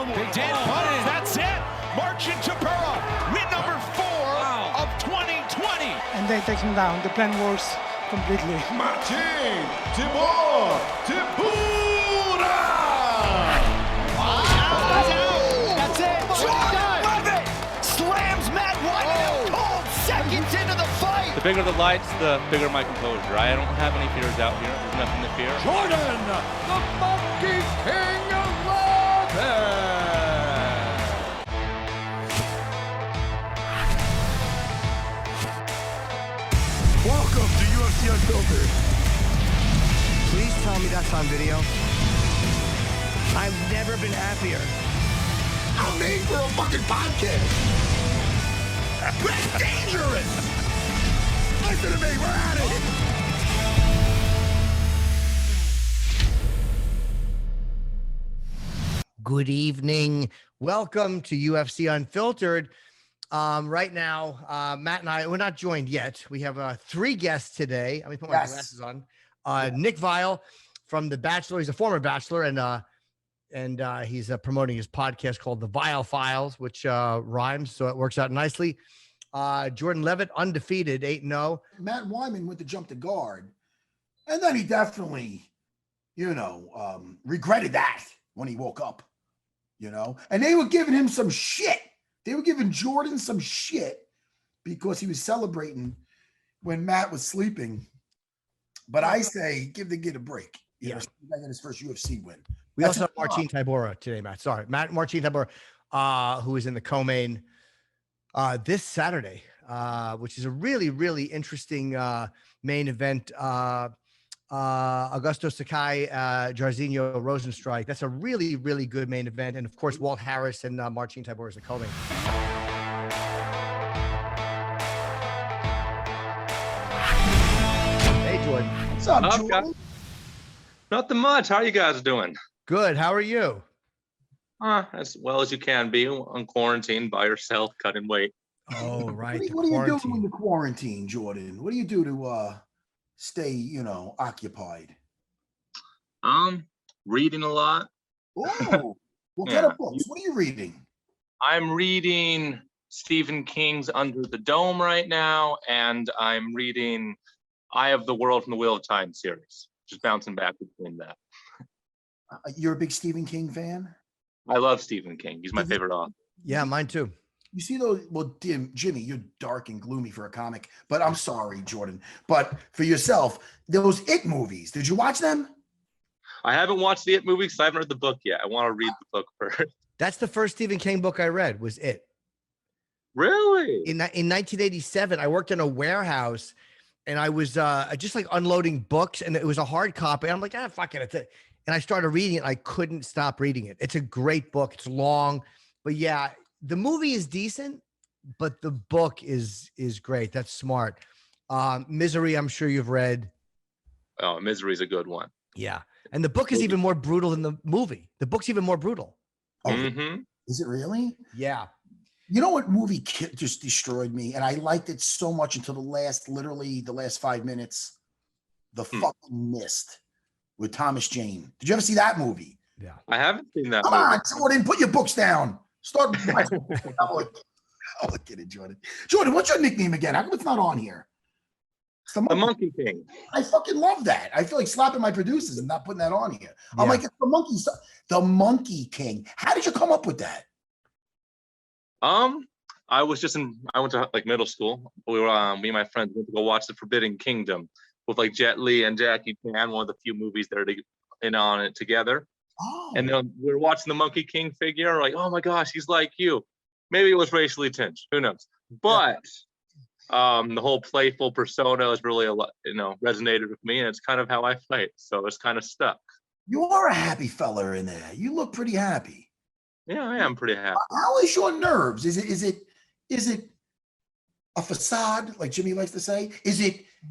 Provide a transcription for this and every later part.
They did, but that's it. Marcin Tybura, win number 4 of 2020. And they take him down. The plan works completely. Marcin Tybura! That's it. Jon Leavitt slams Matt Wyman cold seconds into the fight. The bigger the lights, the bigger my composure. I don't have any fears out here. There's nothing to fear. Jordan, the Monkey King of Leavitt! Welcome to UFC Unfiltered. Please tell me that's on video. I've never been happier. I'm made for a fucking podcast. That's dangerous. Listen to me, we're at it. Good evening. Welcome to UFC Unfiltered. Right now, Matt and I, we're not joined yet. We have 3 guests today. Let me put my glasses on. Nick Viall from The Bachelor. He's a former Bachelor, and he's promoting his podcast called The Viall Files, which rhymes, so it works out nicely. Jordan Leavitt, undefeated, 8-0. Matt Wyman went to jump the guard, and then he definitely, regretted that when he woke up, and they were giving him some shit. They were giving Jordan some shit because he was celebrating when Matt was sleeping. But I say, give the kid a break. Back in his first UFC win. We also have Marcin Tybura today, Matt. Sorry, Marcin Tybura, who is in the co-main this Saturday, which is a really, really interesting main event. Augusto, Sakai, Jairzinho, Rozenstruik. That's a really, really good main event. And of course, Walt Harris and Marcin Tybura is the co-main. Hey, Jordan. What's up, Jordan? Nothing much. How are you guys doing? Good. How are you? As well as you can be on quarantine by yourself, cutting weight. Oh, right. What do you do in the quarantine, Jordan? What do you do to stay, occupied? Reading a lot. Oh, what kind of books? What are you reading? I'm reading Stephen King's Under the Dome right now, and I'm reading Eye of the World from the Wheel of Time series. Just bouncing back between that. You're a big Stephen King fan? I love Stephen King. He's my favorite author. Yeah, mine too. You see those? Well, Jimmy, you're dark and gloomy for a comic, but I'm sorry, Jordan. But for yourself, those It movies, did you watch them? I haven't watched the It movie because I haven't read the book yet. I want to read the book first. That's the first Stephen King book I read, was It. Really? In 1987, I worked in a warehouse, and I was just like unloading books, and it was a hard copy. I'm like, fuck it. And I started reading it. And I couldn't stop reading it. It's a great book. It's long, but yeah, the movie is decent, but the book is great. That's smart. Misery, I'm sure you've read. Oh, Misery is a good one. Yeah, and the book is even more brutal than the movie. The book's even more brutal. Oh, Is it really? Yeah. You know what movie just destroyed me? And I liked it so much until the last 5 minutes. The fucking Mist with Thomas Jane. Did you ever see that movie? Yeah. I haven't seen that. Come on, Jordan, put your books down. Start. I'm kidding, Jordan. Jordan, what's your nickname again? How come it's not on here? It's The Monkey King. I fucking love that. I feel like slapping my producers and not putting that on here. I'm like, it's the Monkey King. How did you come up with that? I went to like middle school. We were me and my friends went to go watch The Forbidden Kingdom with like Jet Li and Jackie Chan, one of the few movies that are in on it together. Oh. And then we were watching the Monkey King figure, like, oh my gosh, he's like you. Maybe it was racially tinged, who knows? But the whole playful persona is really resonated with me, and it's kind of how I fight. So it's kind of stuck. You are a happy fella in there. You look pretty happy. Yeah, I am pretty happy. How is your nerves? Is it a facade, like Jimmy likes to say?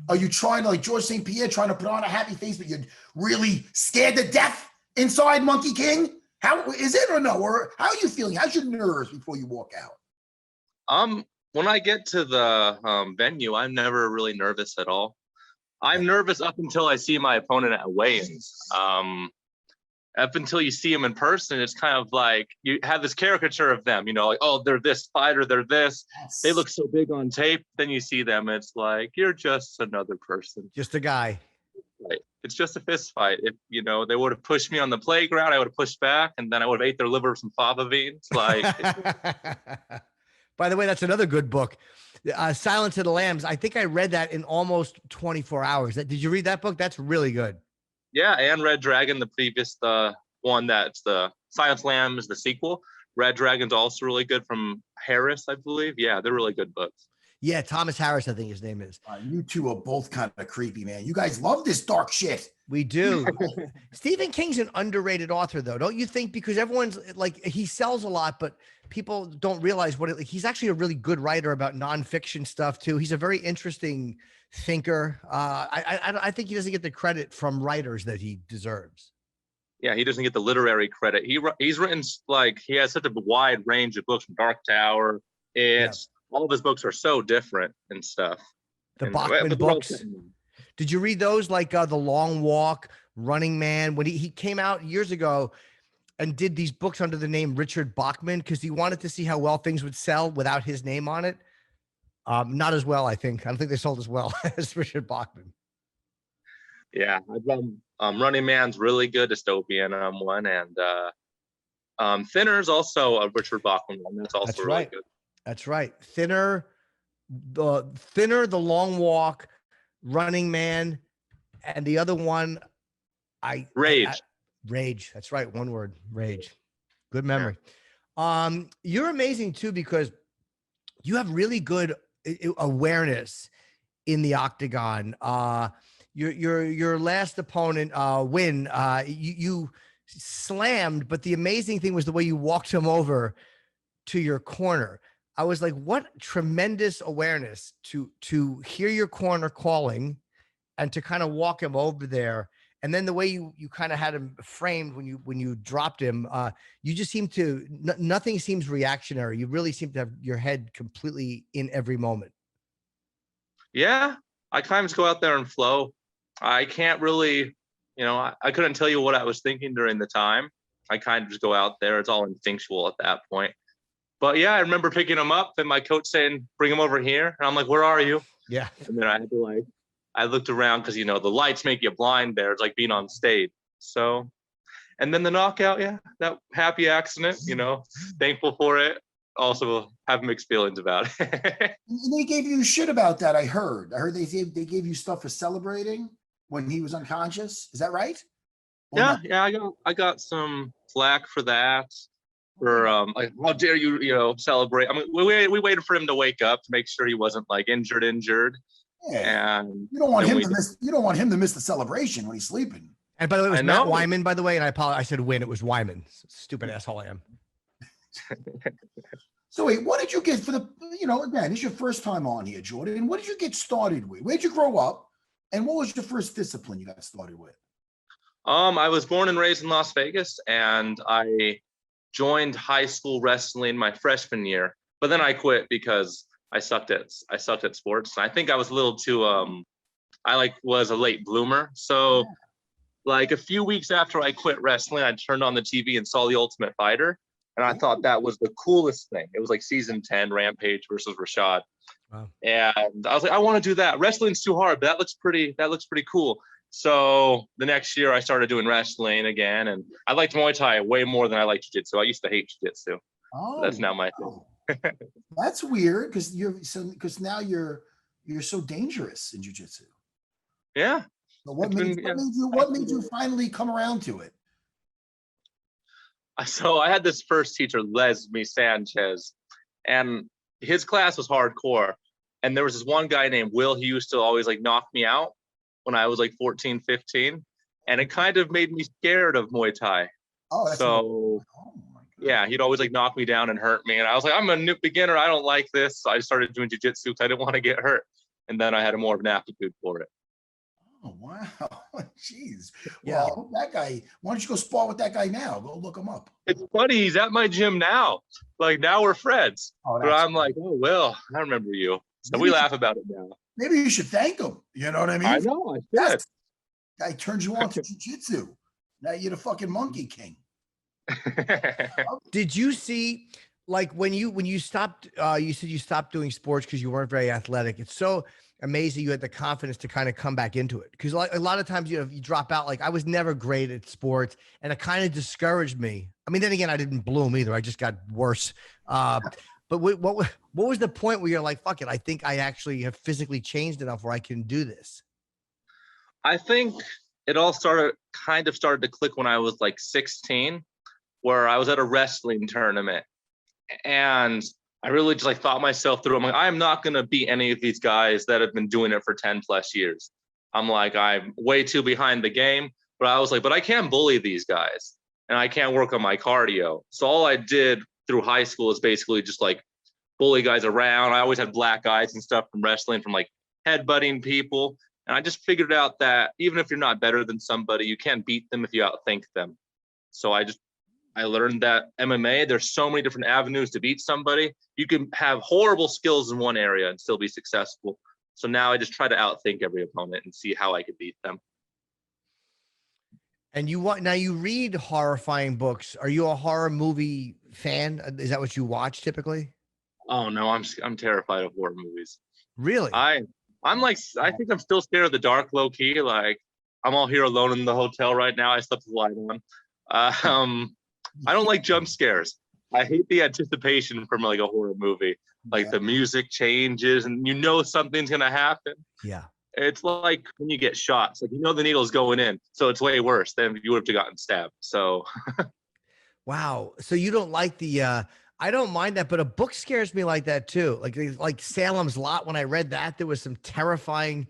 Are you trying to, like George St. Pierre, trying to put on a happy face, but you're really scared to death inside, Monkey King? How is it, or no? Or how are you feeling? How's your nerves before you walk out? When I get to the venue, I'm never really nervous at all. I'm nervous up until I see my opponent at weigh-ins. up until you see them in person, it's kind of like you have this caricature of them, you know, like, oh, they're this fighter, they're this. Yes. They look so big on tape. Then you see them, it's like, you're just another person. Just a guy. Right. It's just a fist fight. If, you know, they would have pushed me on the playground, I would have pushed back, and then I would have ate their liver with some fava beans. Like, by the way, that's another good book. Silence of the Lambs. I think I read that in almost 24 hours. Did you read that book? That's really good. yeah, and Red Dragon, the previous one that's the Silence Lamb is the sequel. Red Dragon's also really good from Harris, I believe. Yeah, they're really good books. Yeah, Thomas Harris, I think his name is. You two are both kind of creepy, man. You guys love this dark shit. We do. Stephen King's an underrated author, though, don't you think? Because everyone's like, he sells a lot, but people don't realize he's actually a really good writer about nonfiction stuff too. He's a very interesting thinker. I think he doesn't get the credit from writers that he deserves. Yeah, he doesn't get the literary credit. He's written, like, he has such a wide range of books from Dark Tower. All of his books are so different and stuff. The Bachman books. Did you read those, like The Long Walk, Running Man? When he came out years ago and did these books under the name Richard Bachman because he wanted to see how well things would sell without his name on it. Not as well, I think. I don't think they sold as well as Richard Bachman. Yeah, Running Man's really good, dystopian one, and Thinner's also a Richard Bachman one. That's also really good. That's right. Thinner, The Long Walk, Running Man, and the other one, Rage. Rage. That's right. One word, Rage. Good memory. Yeah. You're amazing too because you have really good awareness in the octagon. Your last opponent, Win, you slammed, but the amazing thing was the way you walked him over to your corner. I was like, what tremendous awareness to hear your corner calling and to kind of walk him over there. And then the way you kind of had him framed when you dropped him, you just seem to, nothing seems reactionary. You really seem to have your head completely in every moment. Yeah, I kind of just go out there and flow. I can't really, I couldn't tell you what I was thinking during the time. I kind of just go out there. It's all instinctual at that point. But yeah, I remember picking him up and my coach saying, bring him over here. And I'm like, where are you? Yeah. And then I had to I looked around because, the lights make you blind there. It's like being on stage. So, and then the knockout, yeah, that happy accident, thankful for it. Also have mixed feelings about it. They gave you shit about that, I heard. They gave you stuff for celebrating when he was unconscious. Is that right? Yeah, I got some flack for that. For like, how dare you, celebrate? I mean, we waited for him to wake up to make sure he wasn't like injured. Yeah. And you don't want him to miss. You don't want him to miss the celebration when he's sleeping. And by the way, it was Matt Wyman. By the way, and I apologize. I said Win. It was Wyman. Stupid asshole I am. So wait, what did you get for the? Again, it's your first time on here, Jordan. What did you get started with? Where did you grow up? And what was your first discipline you got started with? I was born and raised in Las Vegas, and I joined high school wrestling my freshman year, but then I quit because I sucked at sports. I think I was a little too I was a late bloomer. So like a few weeks after I quit wrestling, I turned on the TV and saw The Ultimate Fighter, and I thought that was the coolest thing. It was like season 10, Rampage versus Rashad. Wow. And I was like, I want to do that. Wrestling's too hard, but that looks pretty cool. So the next year I started doing wrestling again, and I liked Muay Thai way more than I liked Jiu-Jitsu. I used to hate Jiu-Jitsu. Oh, that's now my thing. That's weird because now you're so dangerous in Jiu-Jitsu. Yeah. So what made you finally come around to it? So I had this first teacher, Leslie Sanchez, and his class was hardcore. And there was this one guy named Will. He used to always knock me out when I was 14, 15. And it kind of made me scared of Muay Thai. Oh, that's so yeah, he'd always knock me down and hurt me. And I was like, I'm a new beginner. I don't like this. So I started doing jiu-jitsu because I didn't want to get hurt. And then I had more of an aptitude for it. Oh, wow. Jeez. Yeah. Well, that guy, why don't you go spar with that guy now? Go look him up. It's funny. He's at my gym now. Now we're friends. But I'm like, oh, Will, I remember you. So we laugh about it now. Maybe you should thank him. You know what I mean? I know. I should. Guy turns you on to jiu-jitsu. Now you're the fucking Monkey King. Did you see, like, when you stopped, you said you stopped doing sports because you weren't very athletic. It's so amazing you had the confidence to kind of come back into it. Because like a lot of times, you drop out. Like, I was never great at sports, and it kind of discouraged me. I mean, then again, I didn't bloom either. I just got worse. But what was the point where you're like, fuck it, I think I actually have physically changed enough where I can do this? I think it all kind of started to click when I was like 16, where I was at a wrestling tournament, and I really just like thought myself through. I'm like, I'm not going to beat any of these guys that have been doing it for 10 plus years. I'm like, I'm way too behind the game, but I was like, but I can't bully these guys and I can't work on my cardio. So all I did through high school is basically just like bully guys around. I always had black eyes and stuff from wrestling, from like headbutting people. And I just figured out that even if you're not better than somebody, you can't beat them if you outthink them. So I learned that MMA, there's so many different avenues to beat somebody. You can have horrible skills in one area and still be successful. So now I just try to outthink every opponent and see how I could beat them. And now you read horrifying books. Are you a horror movie fan? Is that what you watch typically? Oh no, I'm terrified of horror movies. Really? I'm like, I think I'm still scared of the dark, low key. Like, I'm all here alone in the hotel right now. I slept with the light on. I don't like jump scares. I hate the anticipation from like a horror movie. Like the music changes and you know something's gonna happen. Yeah. It's like when you get shot. It's like, you know, the needle's going in, so it's way worse than if you would have gotten stabbed. So Wow. So you don't like the I don't mind that, but a book scares me like that too. Like Salem's Lot. When I read that, there was some terrifying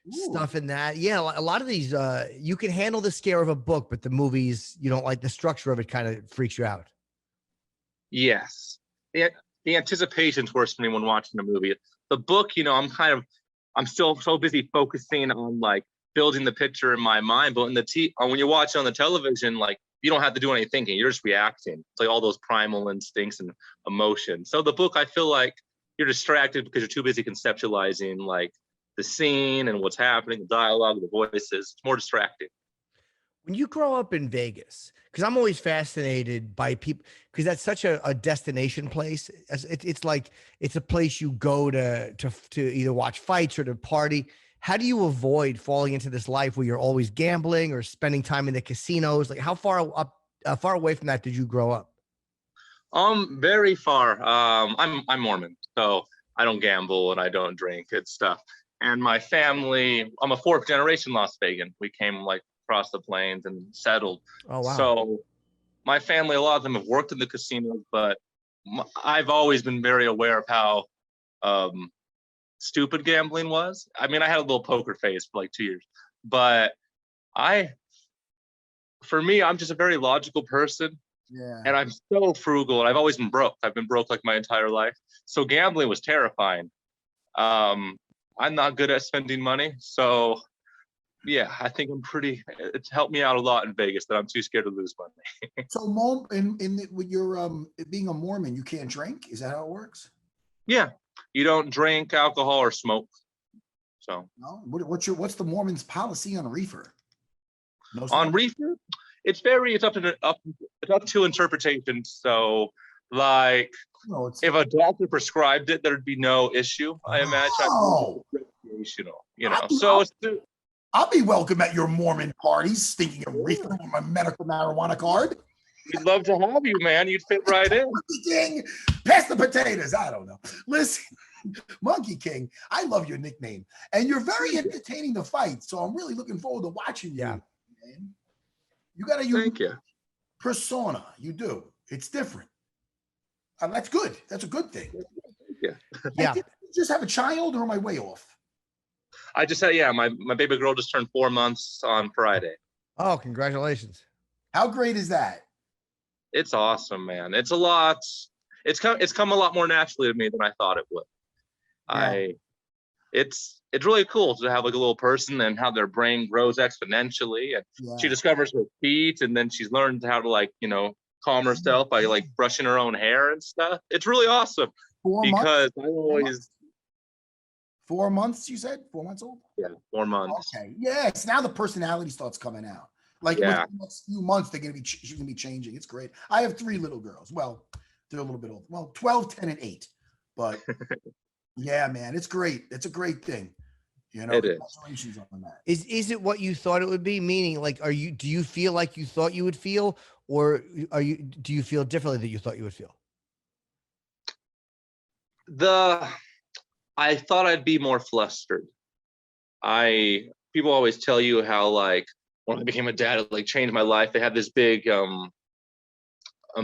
stuff in that. Yeah, a lot of these you can handle the scare of a book, but the movies, you don't like the structure of it, kind of freaks you out. yes. The anticipation's worse for me when watching a movie. The book, you know, I'm still so busy focusing on like building the picture in my mind. But when you watch it on the television, like you don't have to do any thinking. You're just reacting. It's like all those primal instincts and emotions. So the book, I feel like you're distracted because you're too busy conceptualizing like the scene and what's happening, the dialogue, the voices. It's more distracting. When you grow up in Vegas, because I'm always fascinated by people, because that's such a destination place. It's like it's a place you go to either watch fights or to party. How do you avoid falling into this life where you're always gambling or spending time in the casinos? Like, how far away from that did you grow up? Very far. I'm Mormon, so I don't gamble and I don't drink and stuff. And my family, I'm a fourth generation Las Vegan. We came like across the plains and settled. Oh, wow. So my family, a lot of them have worked in the casinos, but I've always been very aware of how stupid gambling was. I mean, I had a little poker face for like 2 years, but for me, I'm just a very logical person. Yeah. And I'm so frugal, and I've always been broke. I've been broke like my entire life. So gambling was terrifying. I'm not good at spending money. So yeah, I think it's helped me out a lot in Vegas that I'm too scared to lose money. So with your being a Mormon, you can't drink? Is that how it works? Yeah. You don't drink alcohol or smoke. So No. What's the Mormons' policy on reefer? No on smoke? reefer, it's up to interpretation. So like No, if a doctor prescribed it, there'd be no issue. I imagine. Oh. Recreational, you know. So I'll be welcome at your Mormon parties, thinking of reefer with my medical marijuana card. we'd love to have you, man. You'd fit right in. Monkey King, pass the potatoes. I don't know. Listen, Monkey King, I love your nickname, and you're very entertaining to fight. So I'm really looking forward to watching you. Yeah. Man. You got a unique Thank you. persona. You do. It's different. That's good. That's a good thing. Yeah. Yeah. Did you just have a child, or am I way off? I just said, yeah, my baby girl just turned 4 months on Friday. Oh, congratulations. How great is that? It's awesome, man. It's a lot. It's come a lot more naturally to me than I thought it would. Yeah. It's really cool to have like a little person and how their brain grows exponentially. And she discovers her feet, and then she's learned how to like, you know, calm herself by like brushing her own hair and stuff. It's really awesome 4 because months? I always 4 months, you said? 4 months old? yeah 4 months. Okay. Yes. Now the personality starts coming out. Like Yeah. within the next few months, she's gonna be changing. It's great. I have 3 little girls. Well, they're a little bit old. Well, 12, 10, and 8. But yeah, man, it's great. It's a great thing. You know, It is. congratulations on that. Is it what you thought it would be? Meaning, like, do you feel like you thought you would feel, or do you feel differently that you thought you would feel? I thought I'd be more flustered. People always tell you how, like, when I became a dad, it like changed my life. They have this big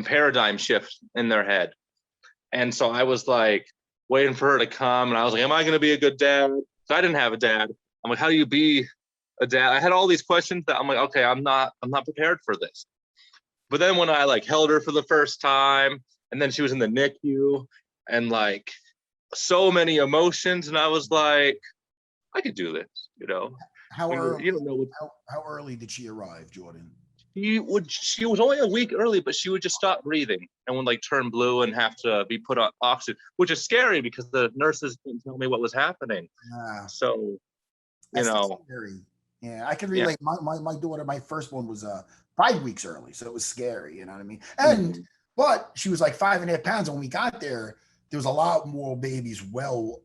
paradigm shift in their head. And so I was like waiting for her to come, and I was like, am I gonna be a good dad? So I didn't have a dad. I'm like, how do you be a dad? I had all these questions that I'm like, okay, I'm not prepared for this. But then when I like held her for the first time, and then she was in the NICU, and like so many emotions, and I was like, I could do this, you know. How early? You don't know How early did she arrive, Jordan? she was only a week early, but she would just stop breathing and would like turn blue and have to be put on oxygen, which is scary because the nurses didn't tell me what was happening. So, That's scary. Yeah, I can relate. Yeah. My daughter, my first one was 5 weeks early, so it was scary. You know what I mean? And but she was like 5.5 pounds, and when we got there was a lot more babies. Well,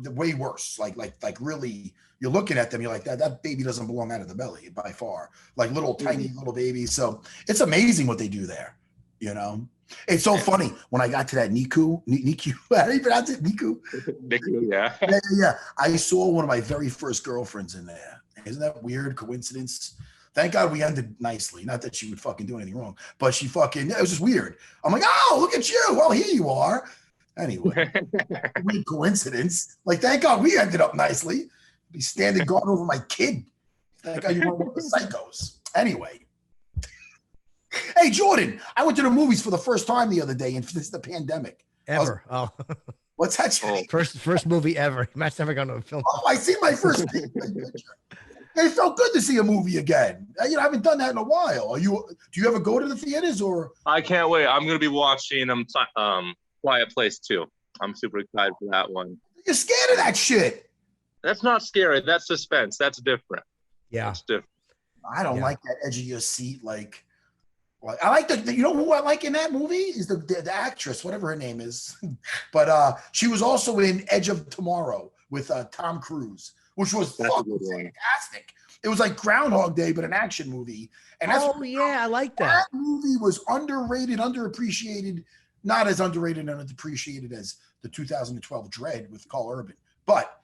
way worse. Like really, you're looking at them, you're like, that baby doesn't belong out of the belly by far. Like little tiny little babies. So it's amazing what they do there. You know, it's so funny when I got to that NICU. How do you pronounce it? NICU. NICU, yeah. Yeah. I saw one of my very first girlfriends in there. Isn't that weird? Coincidence. Thank God we ended nicely. Not that she would fucking do anything wrong, but she fucking, it was just weird. I'm like, oh, look at you. Well, here you are. Anyway, weird coincidence. Like, thank God we ended up nicely. Be standing guard over my kid. Thank God you weren't one of the psychos. Anyway. Hey, Jordan, I went to the movies for the first time the other day, and this is the pandemic. Ever. What's that? First movie ever. Matt's never gone to a film. Oh, I see my first picture. It felt good to see a movie again. You know, I haven't done that in a while. Do you ever go to the theaters or? I can't wait. I'm going to be watching Quiet Place 2. I'm super excited for that one. You're scared of that shit. That's not scary. That's suspense. That's different. Yeah. That's different. I don't like that edge of your seat. Like I like you know who I like in that movie is the actress, whatever her name is. But she was also in Edge of Tomorrow with Tom Cruise, which was fucking fantastic. It was like Groundhog Day, but an action movie. And that's I like that. That movie was underrated, underappreciated, not as underrated and underappreciated as the 2012 Dread with Carl Urban. But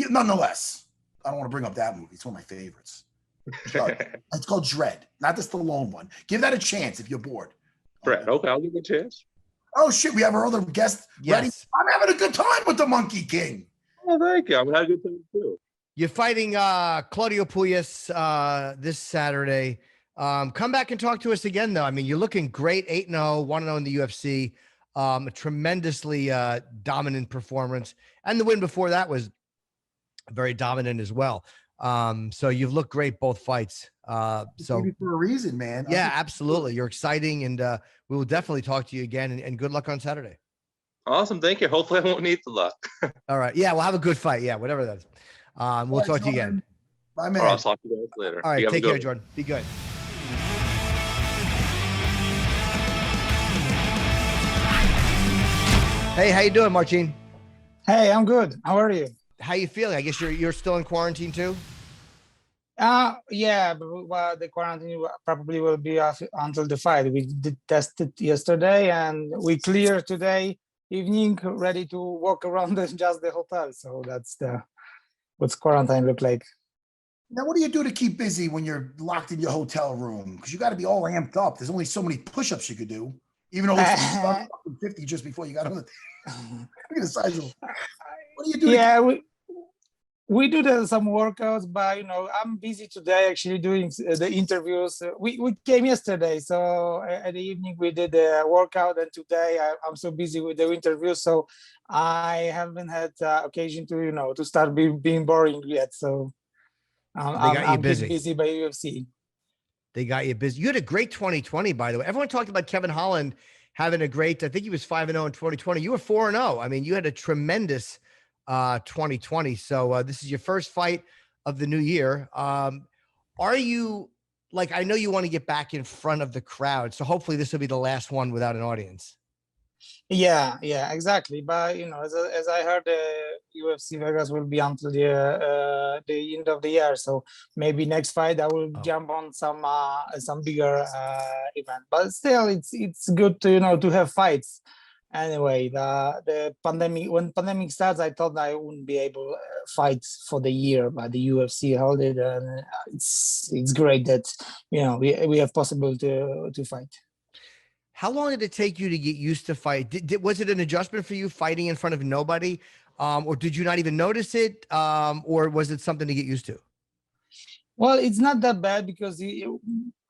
nonetheless, I don't want to bring up that movie. It's one of my favorites. It's called Dread, not the Stallone one. Give that a chance if you're bored. Dread. Okay, I'll give it a chance. Oh shit, we have our other guest ready. I'm having a good time with the Monkey King. Oh, thank you. I'm having a good time too. You're fighting Claudio Puelles this Saturday. Come back and talk to us again, though. I mean, you're looking great, 8-0, 1-0 in the UFC. A tremendously dominant performance, and the win before that was very dominant as well. So you've looked great both fights. So maybe for a reason, man. Yeah, absolutely. You're exciting, and we will definitely talk to you again. And good luck on Saturday. Awesome, thank you. Hopefully, I won't need the luck. All right. Yeah, we'll have a good fight. Yeah, whatever that is. We'll talk to you again. Bye, man. I'll talk to you guys later. All right, take care, Jordan. Be good. Hey, how you doing, Marcin? Hey, I'm good. How are you? How you feeling? I guess you're still in quarantine too? Yeah, but the quarantine probably will be off until the fight. We did test it yesterday, and we clear today evening, ready to walk around just the hotel. So that's what's quarantine look like. Now, what do you do to keep busy when you're locked in your hotel room? Because you got to be all amped up. There's only so many push-ups you could do, even though it's 50 just before you got on the. Look at the size of. What do you do? Yeah, we do some workouts, but I'm busy today actually doing the interviews. We came yesterday, so at the evening we did a workout, and today I'm so busy with the interviews, so I haven't had occasion to start being boring yet. So I'm busy by UFC. They got you busy. You had a great 2020, by the way. Everyone talked about Kevin Holland having a great. I think he was 5-0 in 2020. You were 4-0. I mean, you had a tremendous 2020. So this is your first fight of the new year. Are you like, I know you want to get back in front of the crowd, so hopefully this will be the last one without an audience. Yeah, exactly. But as I heard, UFC Vegas will be until the end of the year. So maybe next fight I will jump on some bigger event. But still, it's good to to have fights. Anyway, the pandemic, when pandemic starts, I thought I wouldn't be able to fight for the year, but the UFC held it, and it's great that we have possible to fight. How long did it take you to get used to fight? Was it an adjustment for you fighting in front of nobody? Or did you not even notice it? Or was it something to get used to? Well, it's not that bad because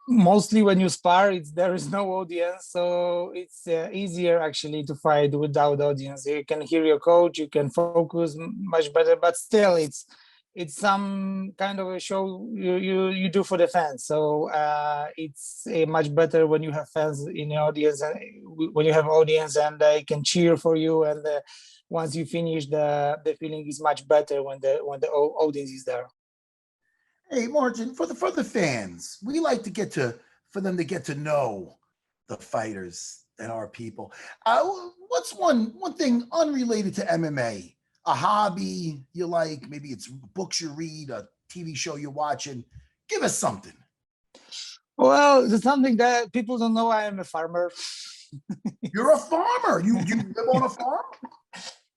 mostly when you spar, there is no audience. So it's easier actually to fight without audience. You can hear your coach, you can focus much better, but still it's some kind of a show you do for the fans. So it's much better when you have fans in the audience, and when you have audience and they can cheer for you. And once you finish, the feeling is much better when the audience is there. Hey, Marcin, for the fans, we like to for them to get to know the fighters and our people. What's one thing unrelated to MMA? A hobby you like? Maybe it's books you read, a TV show you're watching. Give us something. Well, there's something that people don't know. I am a farmer. You're a farmer. You live on a farm?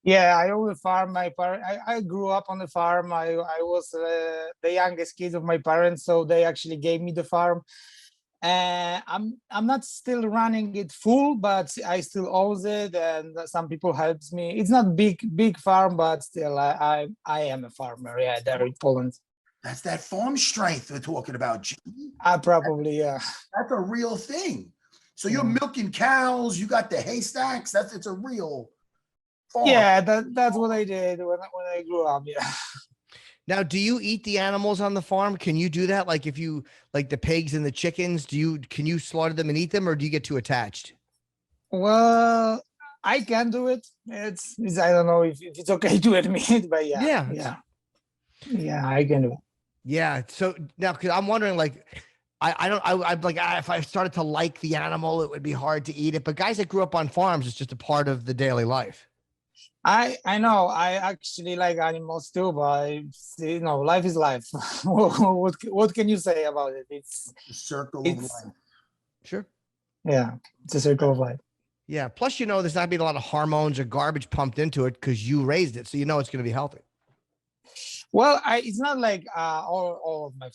Yeah, I own a farm. I grew up on the farm. I was the youngest kid of my parents, so they actually gave me the farm. I'm not still running it full, but I still own it, and some people helps me. It's not big farm, but still I am a farmer. Yeah, there in Poland. That's that farm strength we're talking about, Jimmy. Probably, yeah. That's a real thing. So you're milking cows. You got the haystacks. It's a real farm. Yeah, that's what I did when I grew up. Yeah. Now, do you eat the animals on the farm? Can you do that? Like if you like the pigs and the chickens, can you slaughter them and eat them, or do you get too attached? Well, I can do it. It's I don't know if it's okay to admit, but yeah, I can do it. Yeah. So now, because I'm wondering, like, I'm like, if I started to like the animal, it would be hard to eat it. But guys that grew up on farms, it's just a part of the daily life. I know. I actually like animals too, but life is life. What can you say about it? It's the circle of life. Sure. Yeah, it's a circle of life. Yeah. Plus, there's not being a lot of hormones or garbage pumped into it because you raised it, so it's going to be healthy. Well, it's not like all of my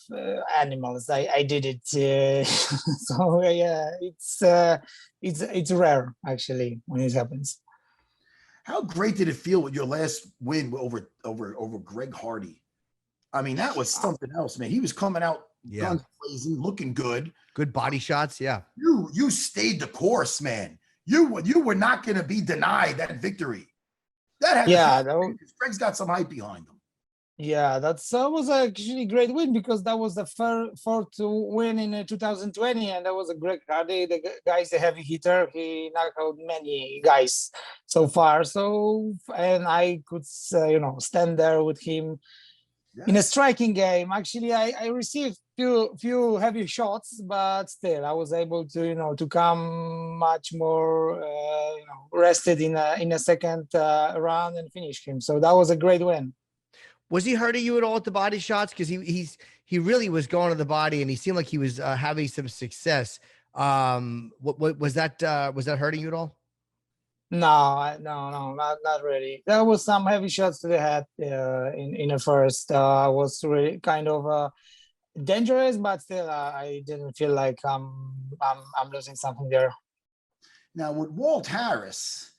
animals. I did it, so yeah. It's rare actually when it happens. How great did it feel with your last win over Greg Hardy? I mean, that was something else, man. He was coming out guns blazing, looking good. Good body shots, yeah. You stayed the course, man. You were not going to be denied that victory. Greg's got some hype behind him. Yeah, that was actually a great win because that was the fourth win in 2020, and that was a great Hardy. The guy's a heavy hitter. He knocked out many guys so far. So, and I could, stand there with him in a striking game. Actually, I received few heavy shots, but still, I was able to, to come much more, rested in a second round and finish him. So that was a great win. Was he hurting you at all at the body shots? Because he really was going to the body, and he seemed like he was having some success. What was that? Was that hurting you at all? No, not really. There was some heavy shots to the head in the first. Was really kind of dangerous, but still, I didn't feel like I'm losing something there. Now with Walt Harris,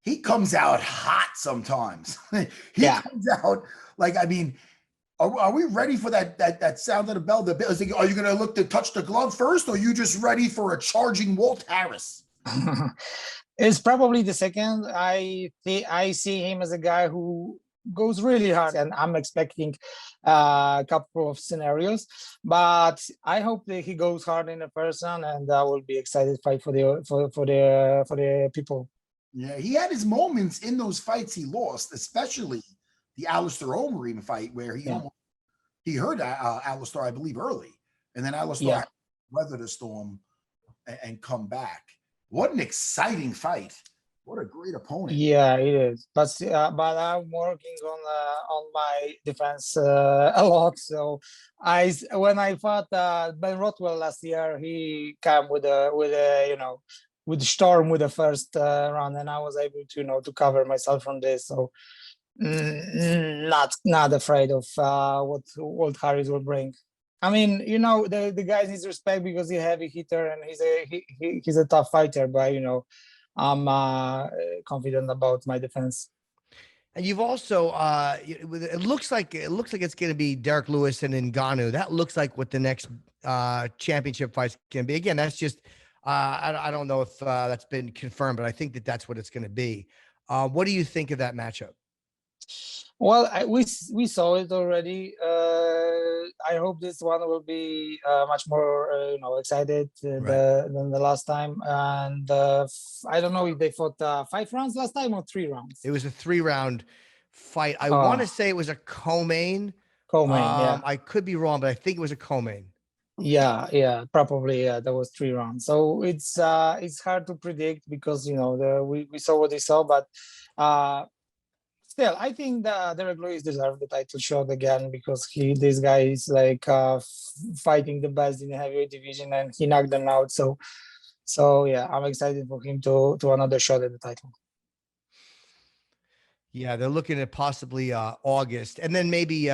he comes out hot sometimes. He comes out like, I mean, are we ready for that sound of the bell? Are you going to look to touch the glove first, or are you just ready for a charging Walt Harris? It's probably the second. I see him as a guy who goes really hard, and I'm expecting a couple of scenarios, but I hope that he goes hard in the person, and I will be excited fight for the people. Yeah, he had his moments in those fights he lost, especially the Alistair Overeem fight where he hurt Alistair, I believe, early, and then Alistair weather the storm and come back. What an exciting fight. What a great opponent. Yeah, it is. But I'm working on my defense a lot. So when I fought Ben Rothwell last year, he came with a with storm with the first round, and I was able to to cover myself from this. So not afraid of what Walt Harris will bring. I mean, the guy needs respect because he's a heavy hitter and he's a tough fighter, but I'm confident about my defense. And you've also it looks like it's going to be Derek Lewis and Ngannou. That looks like what the next championship fights can be. Again, that's just I don't know if that's been confirmed, but I think that's what it's going to be. What do you think of that matchup? Well, we saw it already. I hope this one will be much more excited than the last time. And I don't know if they fought 5 rounds last time or 3 rounds. It was a 3-round fight. I want to say it was a co-main. Yeah. I could be wrong, but I think it was a co-main. Yeah, probably. Yeah, that was 3 rounds. So it's hard to predict because we saw what we saw, but still, I think that Derek Lewis deserved the title shot again because this guy is like fighting the best in the heavyweight division, and he knocked them out. So yeah, I'm excited for him to another shot at the title. Yeah, they're looking at possibly August, and then maybe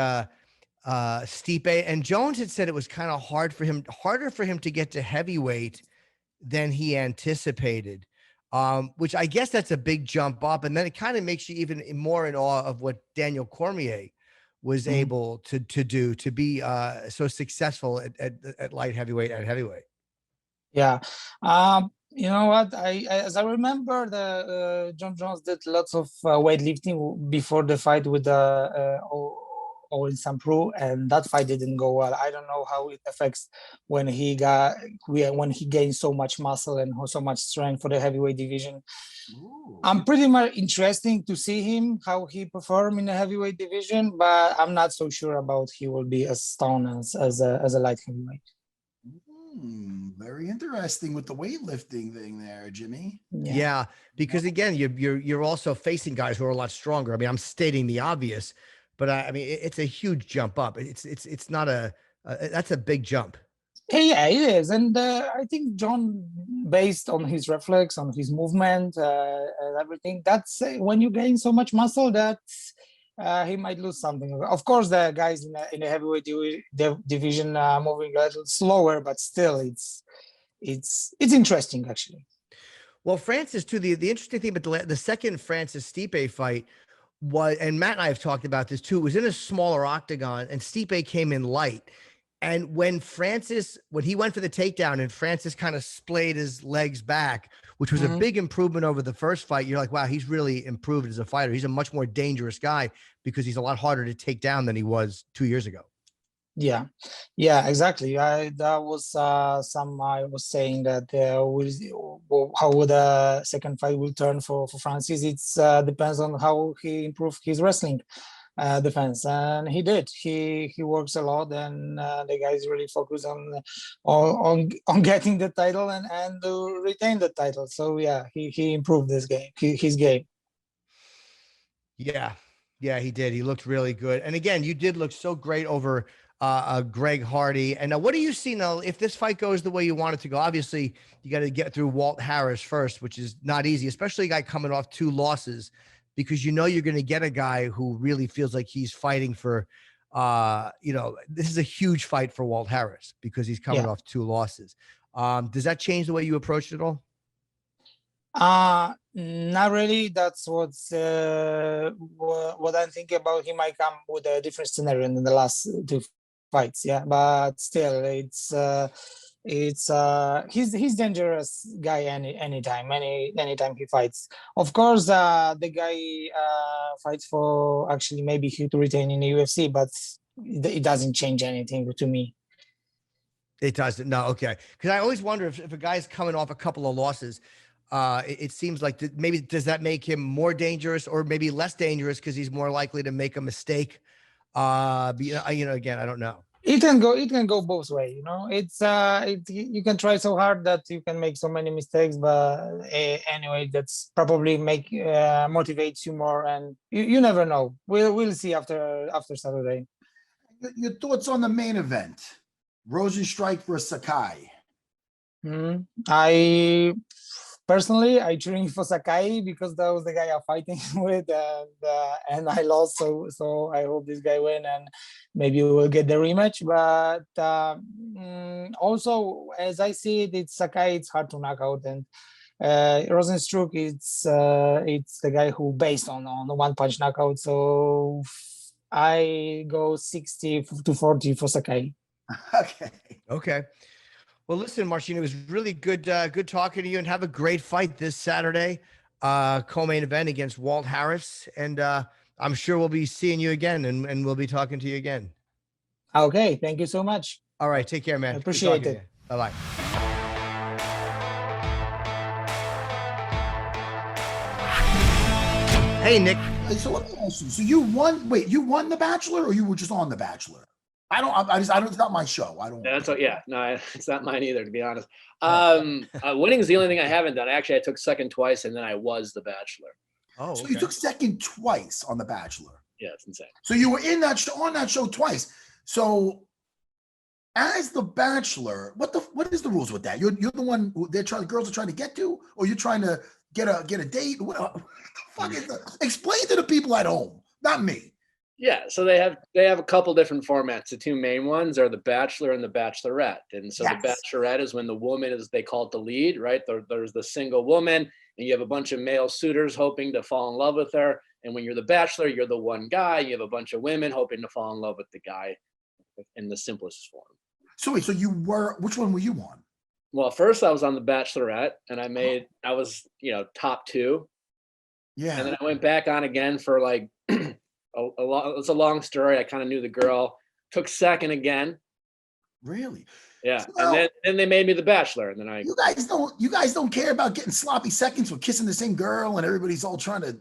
Stipe. And Jones had said it was kind of harder for him to get to heavyweight than he anticipated. Which I guess that's a big jump up. And then it kind of makes you even more in awe of what Daniel Cormier was able to do, to be so successful at light heavyweight and heavyweight. Yeah. You know what? As I remember, Jon Jones did lots of weightlifting before the fight with Owen Sampru, and that fight didn't go well. I don't know how it affects when he gained so much muscle and so much strength for the heavyweight division. Ooh. I'm pretty much interesting to see him how he perform in the heavyweight division, but I'm not so sure about he will be as strong as a light heavyweight. Very interesting with the weightlifting thing there, Jimmy. Yeah, because again, you're also facing guys who are a lot stronger. I mean, I'm stating the obvious, but I mean, it's a huge jump up. It's not that's a big jump. Yeah, it is. And I think Jon, based on his reflex, on his movement, and everything, that's when you gain so much muscle that he might lose something. Of course, the guys in the heavyweight division moving a little slower, but still, it's interesting, actually. Well, Francis, too, the interesting thing about the second Francis Stipe fight was, and Matt and I have talked about this too, it was in a smaller octagon, and Stipe came in light. And when he went for the takedown and Francis kind of splayed his legs back, which was a big improvement over the first fight, you're like, wow, he's really improved as a fighter. He's a much more dangerous guy because he's a lot harder to take down than he was 2 years ago. Yeah, exactly. That was some I was saying that how the second fight will turn for Francis. It's depends on how he improved his wrestling defense, and he did. He works a lot, and the guys really focus on getting the title and to retain the title. So yeah, he improved his game. Yeah, he did. He looked really good. And again, you did look so great over Greg Hardy. And now, what do you see now? If this fight goes the way you want it to go, obviously you got to get through Walt Harris first, which is not easy, especially a guy coming off 2 losses, because you're going to get a guy who really feels like he's fighting for, this is a huge fight for Walt Harris because he's coming off 2 losses. Does that change the way you approach it at all? Not really. That's what I'm thinking about. He might come with a different scenario in the last 2 fights. Yeah, but still, he's dangerous guy anytime he fights. Of course, the guy fights for actually maybe he to retain in the UFC, but it doesn't change anything to me. It doesn't. No, okay. Because I always wonder if a guy's coming off a couple of losses. It seems like maybe does that make him more dangerous or maybe less dangerous because he's more likely to make a mistake? Again, I don't know. It can go both ways, you know. You can try so hard that you can make so many mistakes, but anyway, that's probably motivates you more, and you never know. We'll see after Saturday. Your thoughts on the main event? Rozenstruik versus Sakai. I personally, I cheering for Sakai because that was the guy I'm fighting with, and I lost. So I hope this guy win, and maybe we'll get the rematch. But also, as I see it, it's Sakai. It's hard to knock out, and Rozenstruik, it's the guy who based on the one punch knockout. So I go 60-40 for Sakai. Okay. Well, listen, Marcin, it was really good talking to you, and have a great fight this Saturday, co-main event against Walt Harris. And I'm sure we'll be seeing you again, and we'll be talking to you again. Okay. Thank you so much. All right. Take care, man. I appreciate it. Bye-bye. Hey, Nick. So let me ask you. So you won? Wait, you won The Bachelor, or you were just on The Bachelor? I don't. It's not my show. I don't. It's not mine either, to be honest. Winning is the only thing I haven't done. Actually, I took second twice, and then I was The Bachelor. Oh, So okay. you took second twice on The Bachelor. Yeah, it's insane. So you were in that show, on that show twice. So as The Bachelor, what is the rules with that? You're the one who the girls are trying to get to, or you're trying to get a date? What the fuck is that? Explain to the people at home, not me. Yeah, so they have a couple different formats. The two main ones are The Bachelor and The Bachelorette. And so Yes. The Bachelorette is when the woman is, they call it the lead, right? There's the single woman, and you have a bunch of male suitors hoping to fall in love with her. And when you're the Bachelor, you're the one guy. You have a bunch of women hoping to fall in love with the guy in the simplest form. So wait, which one were you on? Well, first I was on The Bachelorette, and I was, top two. Yeah. And then I went back on again for like it's a long story. I kind of knew the girl, took second again. Really? Yeah. So, and then they made me The Bachelor. And then you guys don't care about getting sloppy seconds with kissing the same girl and everybody's all trying to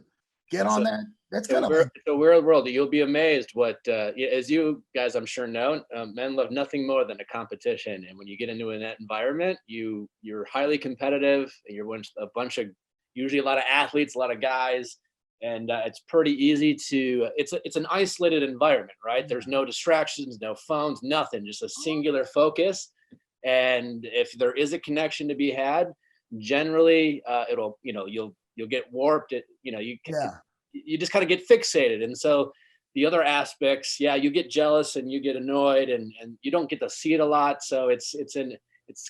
get on that. That's kind of it's a weird world. You'll be amazed what, as you guys, I'm sure know, men love nothing more than a competition. And when you get into that environment, you're highly competitive, and you're with a bunch of, usually a lot of athletes, a lot of guys. And it's pretty easy it's an isolated environment, right? There's no distractions, no phones, nothing, just a singular focus. And if there is a connection to be had, generally you'll get warped. You just kind of get fixated. And so the other aspects, you get jealous and you get annoyed, and you don't get to see it a lot. So it's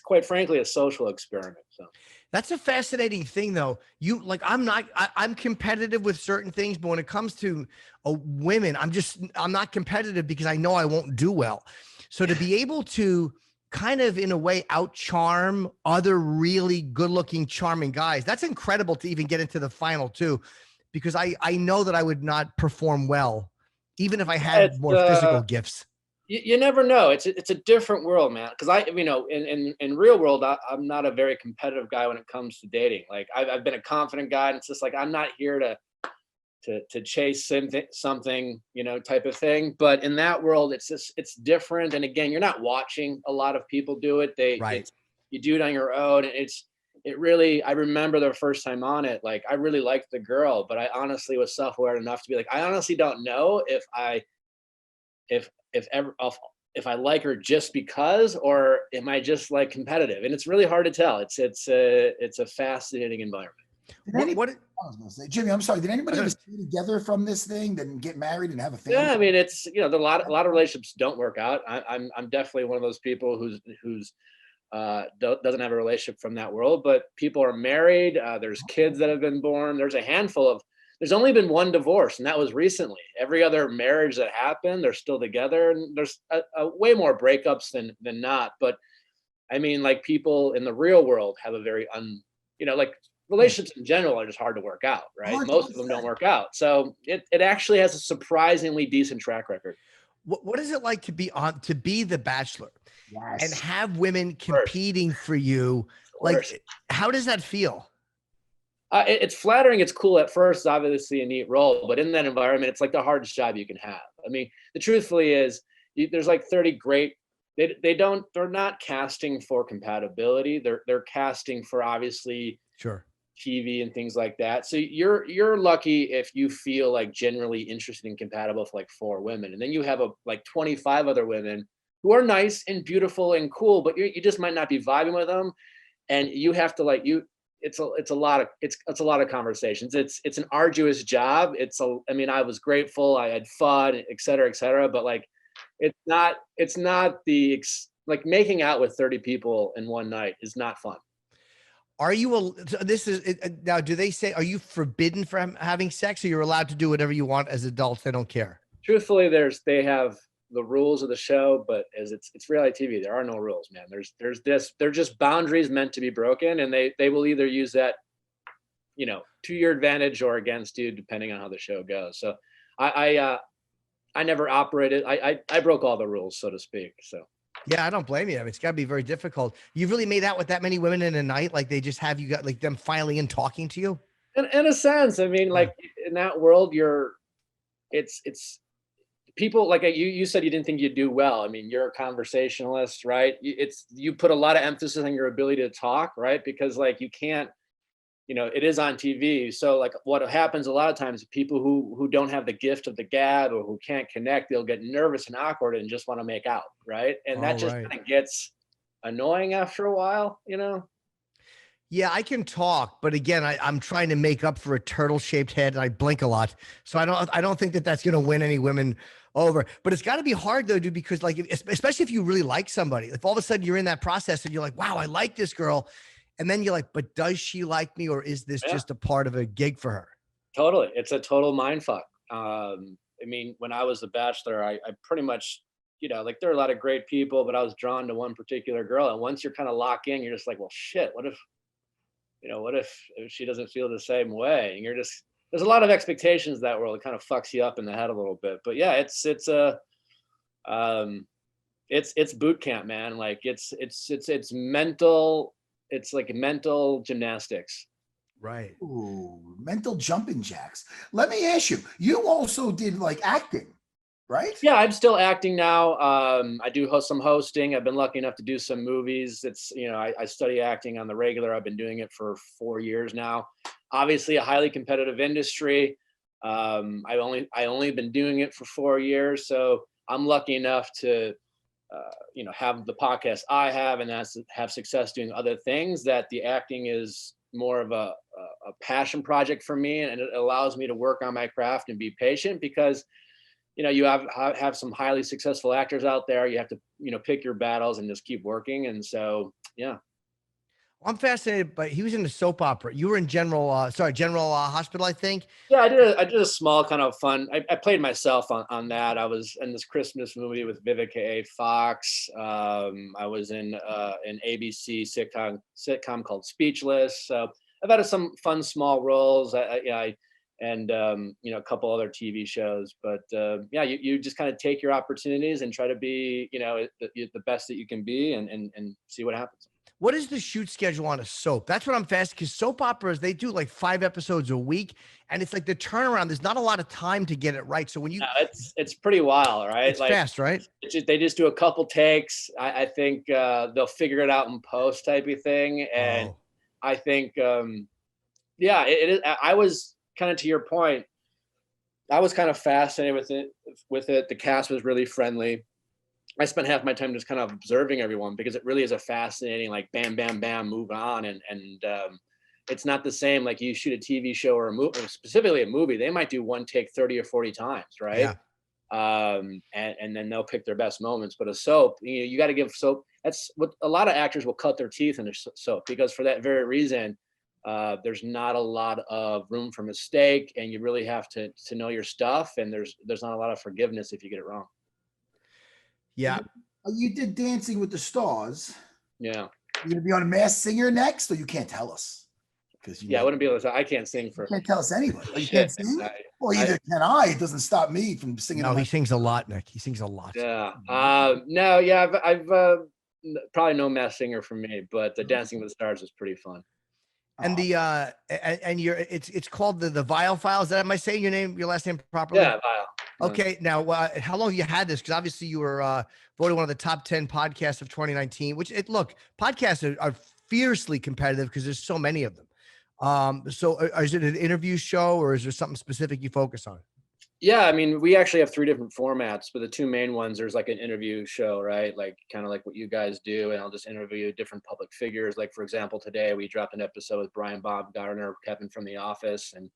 quite frankly a social experiment. So That's a fascinating thing, though. I'm competitive with certain things, but when it comes to women, I'm not competitive because I know I won't do well. So to be able to kind of, in a way, out-charm other really good-looking, charming guys, that's incredible to even get into the final too, because I know that I would not perform well, even if I had more physical gifts. You never know. It's a different world, man. Because in real world, I'm not a very competitive guy when it comes to dating. Like I've been a confident guy, and it's just like I'm not here to chase something, type of thing. But in that world, it's different. And again, you're not watching a lot of people do it. You do it on your own. And I remember the first time on it, like I really liked the girl, but I honestly was self-aware enough to be like, I honestly don't know if I like her just because, or am I just like competitive? And it's really hard to tell. It's a fascinating environment. I was gonna say, Jimmy, I'm sorry. Did anybody ever stay together from this thing, then get married and have a family? Yeah, I mean, it's a lot of relationships don't work out. I'm definitely one of those people who's doesn't have a relationship from that world, but people are married. There's kids that have been born. There's only been one divorce, and that was recently. Every other marriage that happened, they're still together, and there's a way more breakups than not. But I mean, like people in the real world have a very like relationships in general are just hard to work out, right? Most of them don't work out. So it actually has a surprisingly decent track record. What is it like to be the Bachelor? Yes. And have women competing for you? Like, how does that feel? It's flattering. It's cool at first. It's obviously a neat role, but in that environment, it's like the hardest job you can have. I mean, the truthfully is, there's like 30 great. They're not casting for compatibility. They're casting for obviously Sure. TV and things like that. So you're lucky if you feel like generally interested and compatible for like 4 women, and then you have like 25 other women who are nice and beautiful and cool, but you just might not be vibing with them, and you have to it's a lot of conversations. It's an arduous job. I mean, I was grateful, I had fun, et cetera, but like it's not like making out with 30 people in one night is not fun. Are you now, do they say, are you forbidden from having sex, or you're allowed to do whatever you want as adults? They don't care. Truthfully, they have the rules of the show, but as it's reality TV, there are no rules, man. They're just boundaries meant to be broken, and they will either use that, to your advantage or against you, depending on how the show goes. So I never operated. I broke all the rules, so to speak. So. Yeah, I don't blame you. I mean, it's got to be very difficult. You've really made out with that many women in a night? Like they just have you got like them filing in talking to you? In a sense, I mean, like in that world, it's people like you said you didn't think you'd do well. I mean, you're a conversationalist, right? You put a lot of emphasis on your ability to talk, right? Because like you can't, it is on TV. So like what happens a lot of times, people who don't have the gift of the gab or who can't connect, they'll get nervous and awkward and just want to make out, right? And that just kind of gets annoying after a while, Yeah, I can talk, but again, I'm trying to make up for a turtle-shaped head, and I blink a lot, so I don't think that's going to win any women over. But it's got to be hard though, dude, because like, especially if you really like somebody, if all of a sudden you're in that process and you're like, wow, I like this girl, and then you're like, but does she like me, or is this just a part of a gig for her? Totally, it's a total mind fuck. I mean, when I was the Bachelor, I pretty much, like there are a lot of great people, but I was drawn to one particular girl, and once you're kind of locked in, you're just like, well, shit, what if she doesn't feel the same way? And there's a lot of expectations that world. It kind of fucks you up in the head a little bit. But yeah, it's boot camp, man. Like it's mental. It's like mental gymnastics. Right. Ooh, mental jumping jacks. Let me ask you, you also did like acting, right? Yeah, I'm still acting now. I do some hosting. I've been lucky enough to do some movies. It's, I study acting on the regular. I've been doing it for 4 years now. Obviously a highly competitive industry. I only been doing it for 4 years. So I'm lucky enough to, have the podcast I have, and have success doing other things, that the acting is more of a passion project for me. And it allows me to work on my craft and be patient, because you have some highly successful actors out there. You have to, pick your battles and just keep working. And so, yeah. I'm fascinated, but he was in the soap opera. You were in General Hospital, I think. Yeah, I did a small kind of fun. I played myself on that. I was in this Christmas movie with Vivica A. Fox. I was in an ABC sitcom called Speechless. So I've had some fun small roles. And a couple other TV shows, but you just kind of take your opportunities and try to be, the best that you can be, and see what happens. What is the shoot schedule on a soap? That's what I'm fascinated, because soap operas, they do like 5 episodes a week, and it's like the turnaround. There's not a lot of time to get it right. So when it's pretty wild, right? It's like fast, right? They just do a couple takes. I think they'll figure it out in post type of thing. And I think, it is. I was kind of, to your point, I was kind of fascinated with it. The cast was really friendly. I spent half my time just kind of observing everyone, because it really is a fascinating, like, bam, bam, bam, move on. And it's not the same. Like, you shoot a TV show or a movie, specifically a movie, they might do one take 30 or 40 times. Right. Yeah. And then they'll pick their best moments. But a soap, you got to give soap. That's what a lot of actors will cut their teeth in a soap, because for that very reason, there's not a lot of room for mistake, and you really have to know your stuff. And there's not a lot of forgiveness if you get it wrong. Yeah. You did Dancing with the Stars. Yeah. You're gonna be on Masked Singer next, or you can't tell us? Because I wouldn't be able to. I can't sing for. You can't tell us anybody. You can't sing. Well, either can I. It doesn't stop me from singing. No, he sings a lot, Nick. He sings a lot. Yeah. No. Yeah. I've probably no Masked Singer for me, but the Dancing with the Stars was pretty fun. And it's called the Viall Files. Am I saying your last name properly? Yeah, Viall. Okay. Now, how long have you had this? Because obviously you were voted one of the top 10 podcasts of 2019, which look, podcasts are fiercely competitive because there's so many of them. So is it an interview show or is there something specific you focus on? Yeah, I mean, we actually have 3 different formats, but the 2 main ones, there's like an interview show, right? Like kind of like what you guys do. And I'll just interview different public figures. Like, for example, today we dropped an episode with Brian Bob Gardner, Kevin from The Office, and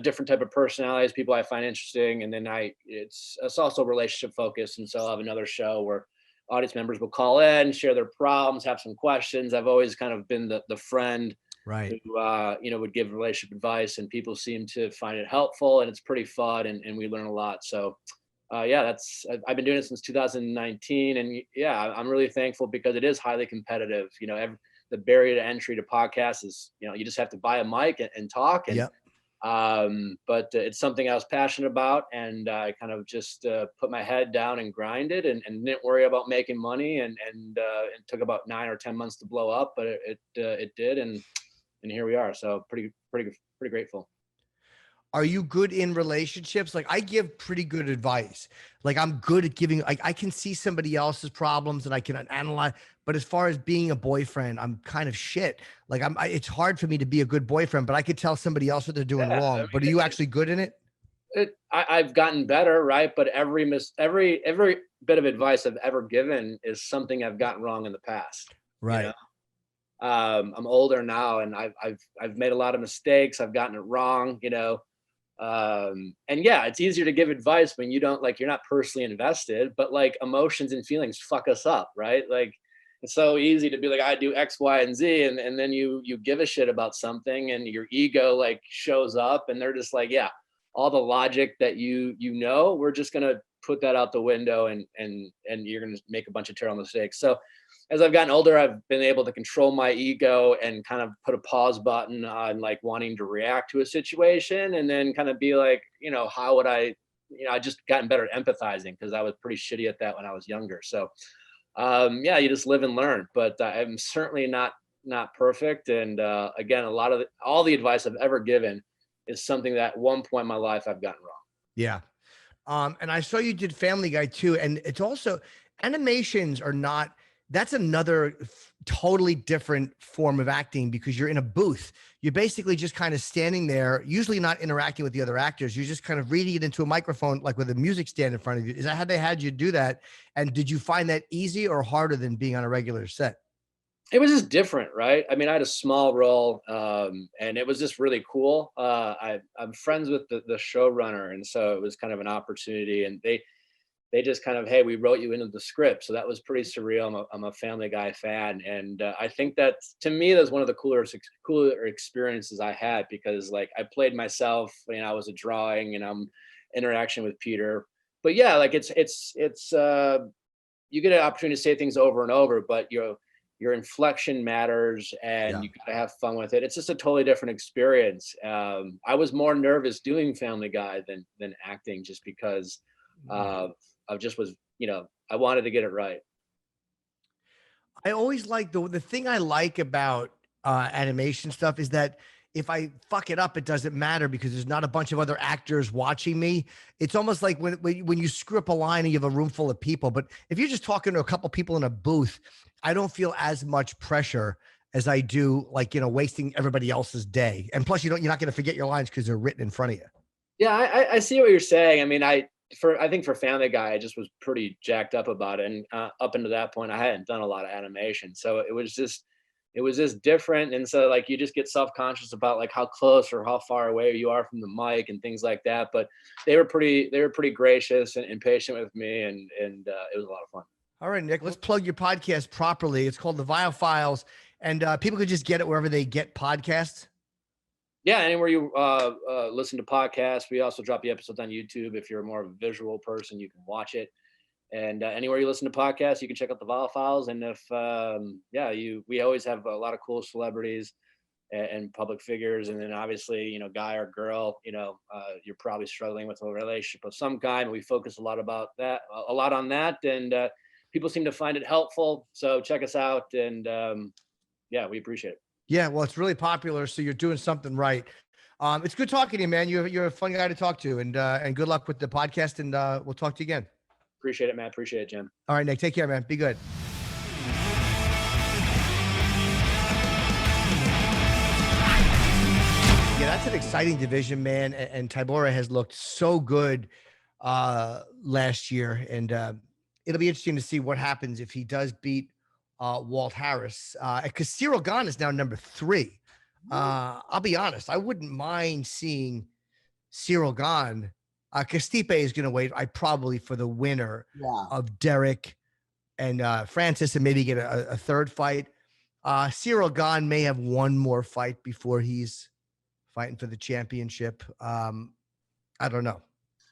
different type of personalities, people I find interesting. And then it's also relationship focused. And so I'll have another show where audience members will call in, share their problems, have some questions. I've always kind of been the friend, right, who would give relationship advice, and people seem to find it helpful, and it's pretty fun, and we learn a lot. So I've been doing it since 2019, and I'm really thankful because it is highly competitive. The barrier to entry to podcasts is, you just have to buy a mic and talk. And, but it's something I was passionate about, and I kind of just put my head down and grinded, and didn't worry about making money. And it took about 9 or 10 months to blow up, but it did. And here we are. So pretty grateful. Are you good in relationships? Like, I give pretty good advice. Like, I'm good at giving, like, I can see somebody else's problems and I can analyze, but as far as being a boyfriend, I'm kind of shit. Like, it's hard for me to be a good boyfriend, but I could tell somebody else what they're doing wrong. I mean, but are you actually good in it? I've gotten better, right? But every bit of advice I've ever given is something I've gotten wrong in the past. Right. I'm older now, and I've made a lot of mistakes. I've gotten it wrong, and it's easier to give advice when you're not personally invested, but like emotions and feelings fuck us up, right? Like, it's so easy to be like, I do X, Y, and Z, and then you give a shit about something, and your ego like shows up, and they're just like, yeah, all the logic that we're just gonna put that out the window, and you're gonna make a bunch of terrible mistakes. So as I've gotten older, I've been able to control my ego and kind of put a pause button on like wanting to react to a situation, and then kind of be like, how would I just gotten better at empathizing, because I was pretty shitty at that when I was younger. So you just live and learn, but I'm certainly not perfect. And again, all the advice I've ever given is something that at one point in my life I've gotten wrong. Yeah. And I saw you did Family Guy too. And it's also, animations are not, that's another totally different form of acting, because you're in a booth. You're basically just kind of standing there, usually not interacting with the other actors. You're just kind of reading it into a microphone, like with a music stand in front of you. Is that how they had you do that? And did you find that easy or harder than being on a regular set? It was just different, right? I mean, I had a small role, and it was just really cool. I'm friends with the showrunner, and so it was kind of an opportunity, and they just kind of, hey, we wrote you into the script. So that was pretty surreal. I'm a Family Guy fan. And I think that, to me, that's one of the cooler experiences I had, because like I played myself, I was a drawing, and I'm interaction with Peter. But yeah, like it's you get an opportunity to say things over and over, but your inflection matters, and you gotta have fun with it. It's just a totally different experience. I was more nervous doing Family Guy than acting, just because I just was, I wanted to get it right. I always like the thing I like about animation stuff is that if I fuck it up, it doesn't matter, because there's not a bunch of other actors watching me. It's almost like when you screw up a line and you have a room full of people. But if you're just talking to a couple people in a booth, I don't feel as much pressure as I do, like, wasting everybody else's day. And plus, you're not going to forget your lines because they're written in front of you. Yeah, I see what you're saying. I mean, I think for Family Guy, I just was pretty jacked up about it. And up until that point, I hadn't done a lot of animation. So it was just different. And so like, you just get self-conscious about like how close or how far away you are from the mic and things like that. But they were pretty gracious and patient with me. And it was a lot of fun. All right, Nick, let's plug your podcast properly. It's called the Viall Files, and people could just get it wherever they get podcasts. Yeah, anywhere you listen to podcasts. We also drop the episodes on YouTube. If you're more of a visual person, you can watch it. And anywhere you listen to podcasts, you can check out the Viall Files. And if we always have a lot of cool celebrities and public figures. And then obviously, guy or girl, you're probably struggling with a relationship of some kind. We focus a lot on that, and people seem to find it helpful. So check us out, and we appreciate it. Yeah, well, it's really popular, so you're doing something right. It's good talking to you, man. You're a fun guy to talk to, and good luck with the podcast. And we'll talk to you again. Appreciate it, Matt. Appreciate it, Jim. All right, Nick. Take care, man. Be good. Yeah, that's an exciting division, man. And Tybura has looked so good last year, and it'll be interesting to see what happens if he does beat Walt Harris. Because Cyril Gane is now number 3. I'll be honest, I wouldn't mind seeing Cyril Gane. Stipe is going to wait, probably for the winner of Derek and Francis, and maybe get a third fight. Cyril Gane may have one more fight before he's fighting for the championship. I don't know.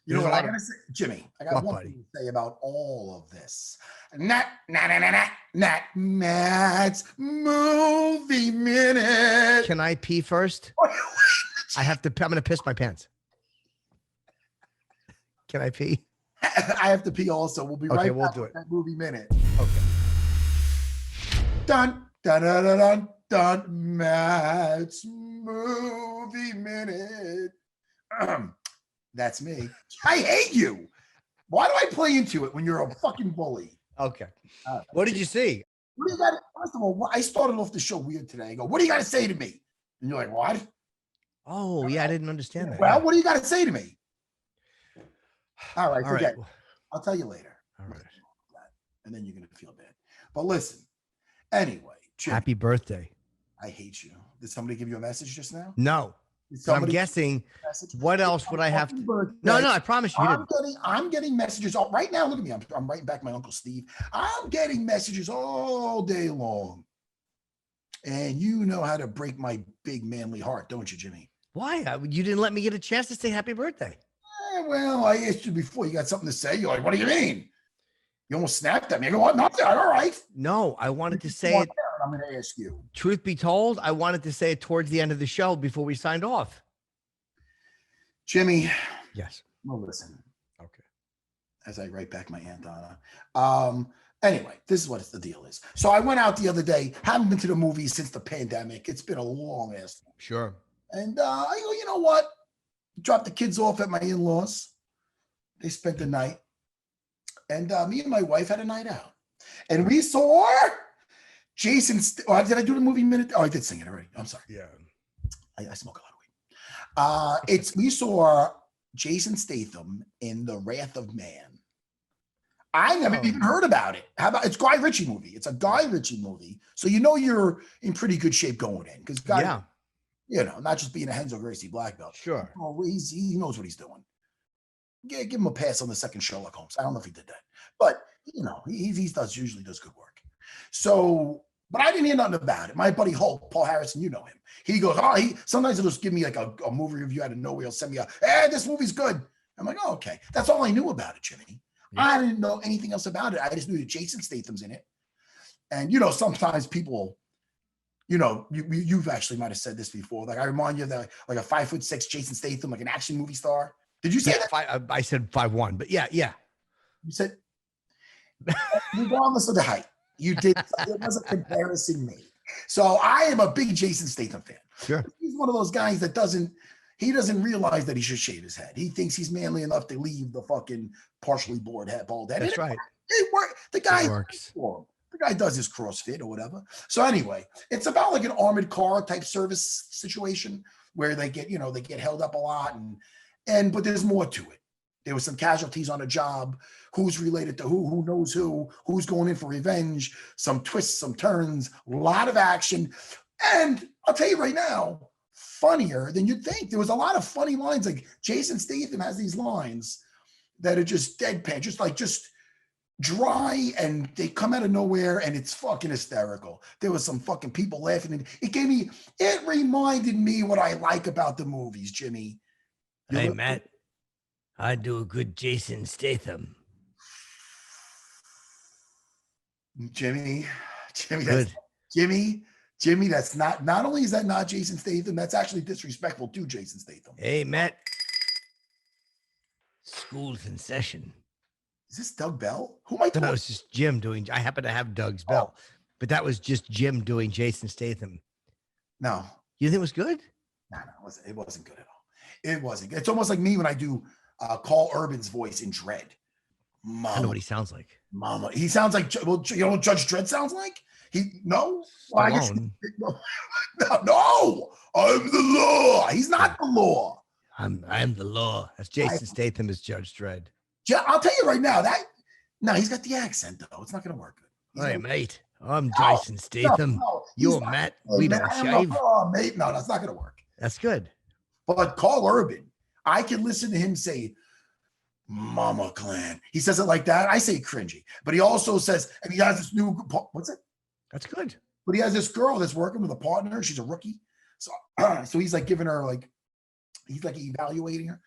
You know what I gotta say, Jimmy? I got one thing to say about all of this. Not Matt's movie minute. Can I pee first? I have to. I'm gonna piss my pants. Can I pee? I have to pee also. We'll be right back. We'll do it. That movie minute. Okay. Dun dun dun dun dun dun. Matt's movie minute. That's me. I hate you. Why do I play into it when you're a fucking bully? Okay. What did you see? What do you got? First of all, I started off the show weird today. I go, what do you got to say to me? And you're like, what? Oh, yeah, I didn't understand that. Well, what do you got to say to me? All right, All forget. right. I'll tell you later. All right. And then you're going to feel bad. But listen, anyway. Jim, Happy birthday. I hate you. Did somebody give you a message just now? No. Did So I'm somebody guessing, give you a message? what else would I have to? No, I promise you didn't. I'm getting messages all right now. Look at me. I'm writing back my Uncle Steve. I'm getting messages all day long. And you know how to break my big manly heart, don't you, Jimmy? Why? You didn't let me get a chance to say happy birthday. Well, I asked you before. You got something to say? You're like, what do you mean? You almost snapped at me. I go, what? Nothing. All right. No, I wanted to say it. I'm going to ask you. Truth be told, I wanted to say it towards the end of the show before we signed off. Jimmy. Yes. Well, listen. Okay. As I write back my Aunt Donna. Anyway, this is what the deal is. So I went out the other day. Haven't been to the movies since the pandemic. It's been a long ass time. Sure. And I go, you know what? Dropped the kids off at my in-laws. They spent the night. And me and my wife had a night out. And we saw Jason. Did I do the movie minute? Oh, I did sing it already. I'm sorry. Yeah. I smoke a lot of weed. We saw Jason Statham in The Wrath of Man. I never even heard about it. How about it's Guy Ritchie movie? It's a Guy Ritchie movie. So you know you're in pretty good shape going in. Because Guy, you know, not just being a Henzo Gracie black belt. Sure. Oh, he knows what he's doing. Give him a pass on the second Sherlock Holmes. I don't know if he did that. But, you know, he usually does good work. So, but I didn't hear nothing about it. My buddy Hulk, Paul Harrison, you know him. He goes, sometimes he'll just give me like a movie review out of nowhere. He'll send me this movie's good. I'm like, oh, okay. That's all I knew about it, Jimmy. Yeah. I didn't know anything else about it. I just knew that Jason Statham's in it. And, you know, sometimes people, you know, you've actually might have said this before. Like, I remind you of that, like a 5'6" Jason Statham, like an action movie star. Did you say that? I said 5'1", but yeah. You said, regardless of the height, you did. It was a comparison made. So I am a big Jason Statham fan. Sure. He's one of those guys that doesn't realize that he should shave his head. He thinks he's manly enough to leave the fucking partially bald head. That's right. The guy works. The guy does his CrossFit or whatever. So anyway, it's about like an armored car type service situation where they get held up a lot but there's more to it. There was some casualties on a job. Who's related to who knows who's going in for revenge, some twists, some turns, a lot of action. And I'll tell you right now, funnier than you'd think. There was a lot of funny lines. Like Jason Statham has these lines that are just deadpan, just dry, and they come out of nowhere, and it's fucking hysterical. There was some fucking people laughing. And it reminded me what I like about the movies, Jimmy. Hey, Matt, I do a good Jason Statham. Jimmy, that's not only is that not Jason Statham, that's actually disrespectful to Jason Statham. Hey, Matt. School's in session. Is this Doug Bell? Who am I talking? That was just Jim doing. I happen to have Doug's bell, but that was just Jim doing Jason Statham. No. You think it was good? No, it wasn't good at all. It wasn't good. It's almost like me when I do Carl Urban's voice in Dredd. Mama, I know what he sounds like. Mama. He sounds like, well, you know what Judge Dredd sounds like? No? Well, I guess, no, I'm the law. He's not the law. I'm the law. That's Jason Statham as Judge Dredd. I'll tell you right now, he's got the accent, though. It's not going to work good. Hey, mate, I'm Jason Statham. You're Matt. We don't shave. Oh, mate, no, that's not going to work. That's good. But Carl Urban, I can listen to him say, Mama Clan. He says it like that. I say cringy. But he also says, and he has this new, what's it? That's good. But he has this girl that's working with a partner. She's a rookie. So he's like giving her he's like evaluating her.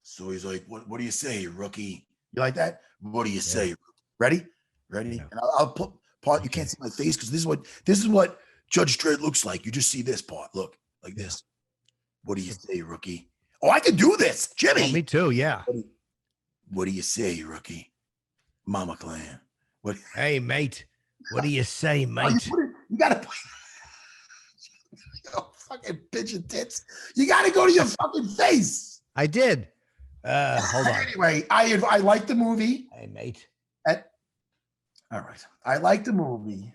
So he's like, what do you say, rookie? You like that? What do you say? Ready? Yeah. And I'll put part. You can't see my face because this is what Judge Dredd looks like. You just see this part. Look, like this. What do you say, rookie? Oh, I can do this, Jimmy. Oh, me too. Yeah. What do you say, rookie? Mama Clan. What? Hey, mate. What do you say, mate? You gotta put fucking pigeon tits. You gotta go to your fucking face. I did. Hold on. Anyway, I like the movie. Hey, mate. All right. I like the movie.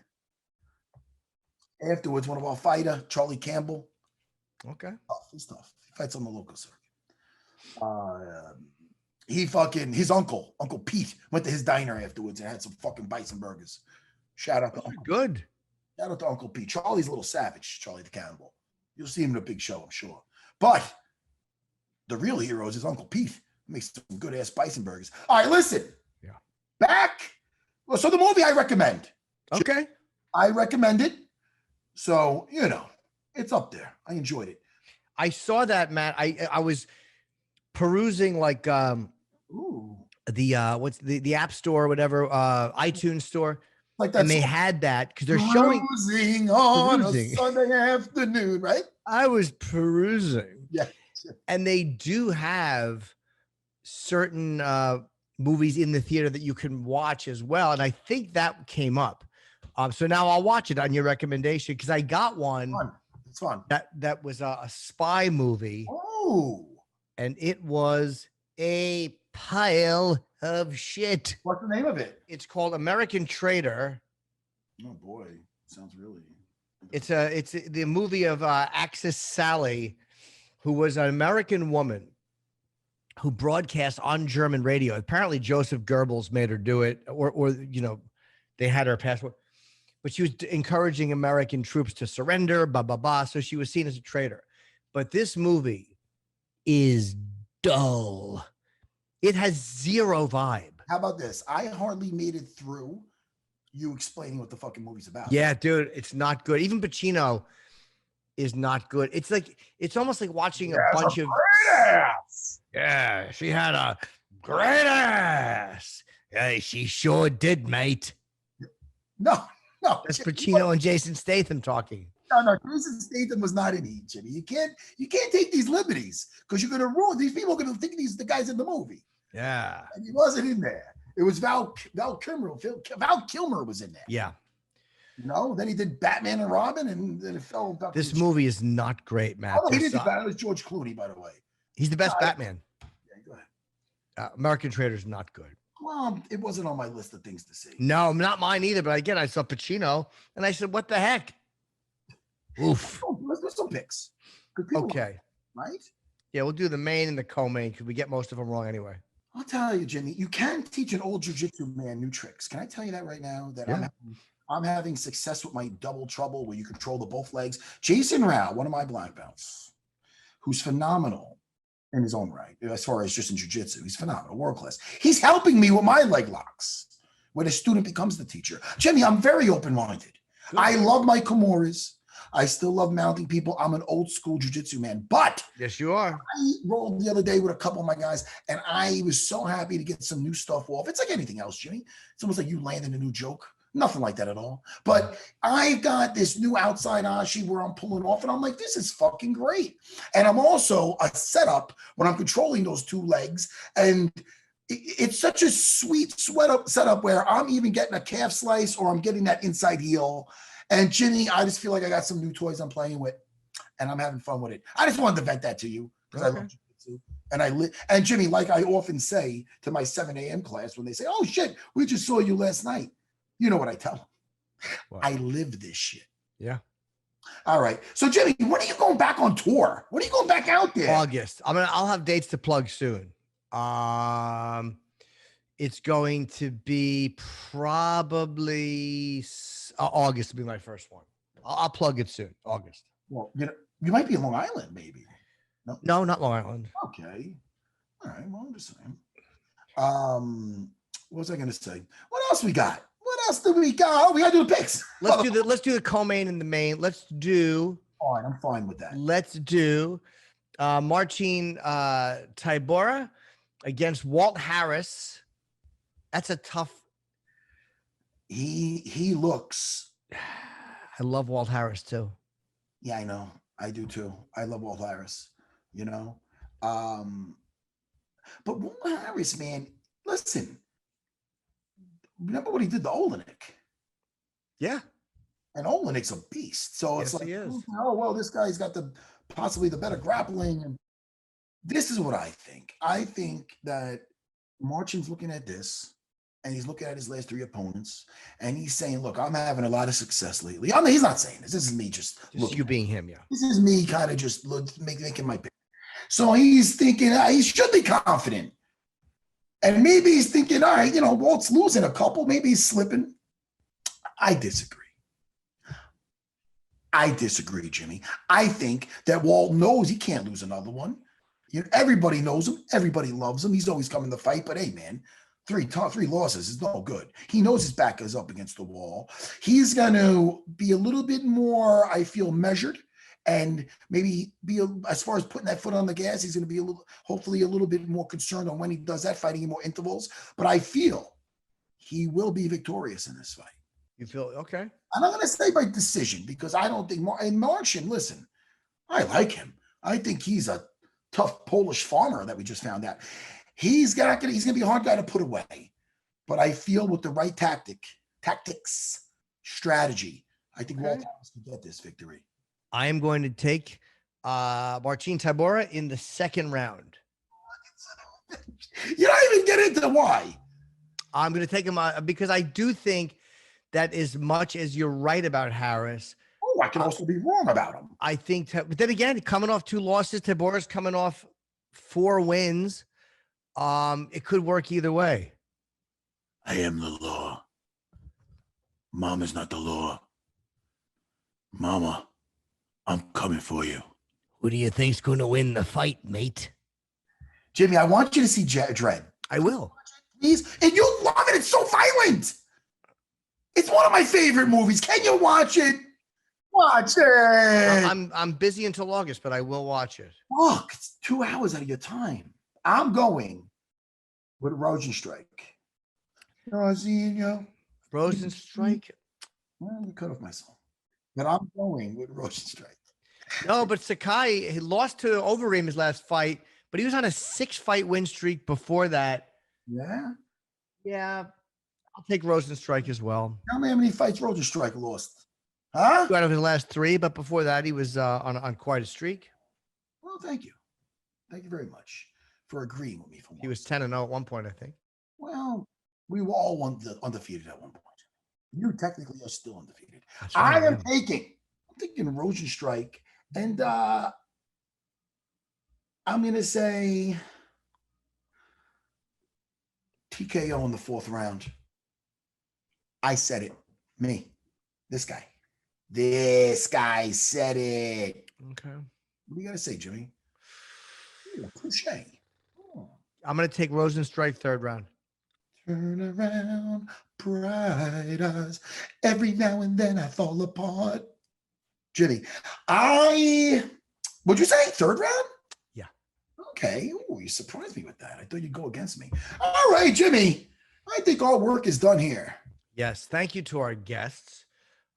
Afterwards, one of our fighter, Charlie Campbell. Okay. He's tough. He fights on the local circuit. His uncle Pete, went to his diner afterwards and had some fucking bison burgers. Shout out to Uncle Good. Pete. Shout out to Uncle Pete. Charlie's a little savage, Charlie the Cannibal. You'll see him in a big show, I'm sure. But the real hero is his Uncle Pete. He makes some good ass bison burgers. All right, listen. Yeah. So the movie I recommend. Okay. I recommend it. So, it's up there. I enjoyed it. I saw that, Matt. I was perusing like the what's the app store or whatever, iTunes store. Like that, and they had that because they're showing on a Sunday afternoon, right? I was perusing. Yeah. And they do have certain movies in the theater that you can watch as well. And I think that came up. So now I'll watch it on your recommendation because I got one. It's fun. That was a spy movie. Oh. And it was a pile of shit. What's the name of it? It's called American Traitor. Oh boy, sounds really. It's the movie of Axis Sally, who was an American woman who broadcast on German radio. Apparently, Joseph Goebbels made her do it, or they had her passport. But she was encouraging American troops to surrender, blah, blah, blah. So she was seen as a traitor. But this movie is dull. It has zero vibe. How about this? I hardly made it through you explaining what the fucking movie's about. Yeah, dude, it's not good. Even Pacino is not good. It's almost like watching a bunch of great ass. Yeah, she had a great ass. Hey, she sure did, mate. No. That's Pacino and Jason Statham talking. No, Jason Statham was not in it, Jimmy. You can't take these liberties because you're gonna ruin. These people are gonna think he's the guys in the movie. Yeah, and he wasn't in there. It was Val Kilmer. Val Kilmer was in there. Yeah. Then he did Batman and Robin, and then it fell. This movie is not great, Matt. Oh, he did Batman. It was George Clooney, by the way. He's the best Batman. Yeah, go ahead. American Traitor is not good. Well, it wasn't on my list of things to see. No, not mine either. But again, I saw Pacino, and I said, "What the heck?" Oof. Let's do some picks. Okay. Right? Yeah, we'll do the main and the co-main because we get most of them wrong anyway. I'll tell you, Jimmy, you can teach an old jiu-jitsu man new tricks. Can I tell you that right now? That I'm having success with my double trouble where you control the both legs. Jason Rao, one of my black belts, who's phenomenal in his own right, as far as just in jiu-jitsu. He's phenomenal, world class. He's helping me with my leg locks when a student becomes the teacher. Jimmy, I'm very open-minded. I love my Kimuras. I still love mounting people. I'm an old school jiu-jitsu man, but yes, you are. I rolled the other day with a couple of my guys, and I was so happy to get some new stuff off. It's like anything else, Jimmy. It's almost like you landing a new joke. Nothing like that at all. But I got this new outside ashi where I'm pulling off, and I'm like, this is fucking great. And I'm also a setup when I'm controlling those two legs, and it's such a sweet setup where I'm even getting a calf slice or I'm getting that inside heel. And Jimmy, I just feel like I got some new toys I'm playing with. and I'm having fun with it. I just wanted to vent that to you because I Okay. love jiu-jitsu. And Jimmy, like I often say to my 7 a.m. class when they say, "Oh shit, we just saw you last night," you know what I tell them? What? I live this shit. Yeah. All right. So Jimmy, when are you going back on tour? When are you going back out there? August. I'll have dates to plug soon. It's going to be probably August will be my first one. I'll plug it soon. August. Well, you might be in Long Island, maybe. No, not Long Island. Okay. All right. Well, I'm just saying. What was I going to say? What else we got? What else do we got? Oh, we got to do the picks. Let's do the co-main and the main. Let's do. Fine, I'm fine with that. Let's do Marcin Tybura against Walt Harris. That's a tough. He looks. I love Walt Harris too. Yeah, I know. I do too. I love Walt Harris. You know, but Walt Harris, man, listen. Remember what he did to Olenek? Yeah. And Olenik's a beast. So it's Yes, like, he is. oh well, this guy's got possibly the better grappling. And this is what I think. I think that Marcin's looking at this, and he's looking at his last 3 opponents, and he's saying, "Look, I'm having a lot of success lately." I mean, he's not saying this. This is me just looking. You being him, yeah. This is me kind of just making my pick. So he's thinking he should be confident. And maybe he's thinking, all right, Walt's losing a couple. Maybe he's slipping. I disagree, Jimmy. I think that Walt knows he can't lose another one. Everybody knows him. Everybody loves him. He's always coming to fight. But hey, man, 3 losses is no good. He knows his back is up against the wall. He's going to be a little bit more, I feel, measured. And maybe as far as putting that foot on the gas, he's going to be hopefully a little bit more concerned on when he does that, fighting in more intervals. But I feel he will be victorious in this fight. You feel okay? I'm not going to say by decision because I don't think Marcin, listen, I like him. I think he's a tough Polish farmer that we just found out. He's going to be a hard guy to put away. But I feel with the right tactics, strategy, I think Walt Harris can get this victory. I am going to take Marcin Tybura in the second round. You don't even get into why. I'm going to take him because I do think that as much as you're right about Harris. Oh, I can also be wrong about him. I think, but then again, coming off 2 losses, Tybura's coming off 4 wins. It could work either way. I am the law. Mom is not the law. Mama, I'm coming for you. Who do you think's going to win the fight, mate? Jimmy, I want you to see Dread. I will. Please. And you'll love it. It's so violent. It's one of my favorite movies. Can you watch it? Watch it. I'm busy until August, but I will watch it. Look, it's 2 hours out of your time. I'm going with Rozenstruik. Jairzinho. Rozenstruik. Well, you cut off my song. But I'm going with Rozenstruik. No, but Sakai, he lost to Overeem his last fight, but he was on a 6-fight win streak before that. Yeah? Yeah. I'll take Rozenstruik as well. Tell me how many fights Rozenstruik lost. Huh? 2 out of his last 3, but before that, he was on quite a streak. Well, thank you. Thank you very much for agreeing with me. For He was 10-0 at one point, I think. Well, we were all undefeated at one point. You technically are still undefeated. That's right, I'm thinking Rozenstruik, and I'm going to say TKO in the 4th round. I said it. Me. This guy. This guy said it. Okay. What do you got to say, Jimmy? Touche. I'm going to take Rozenstruik 3rd round. Turn around, bright eyes. Every now and then I fall apart. Jimmy, would you say 3rd round? Yeah. Okay. Ooh, you surprised me with that. I thought you'd go against me. All right, Jimmy. I think our work is done here. Yes. Thank you to our guests.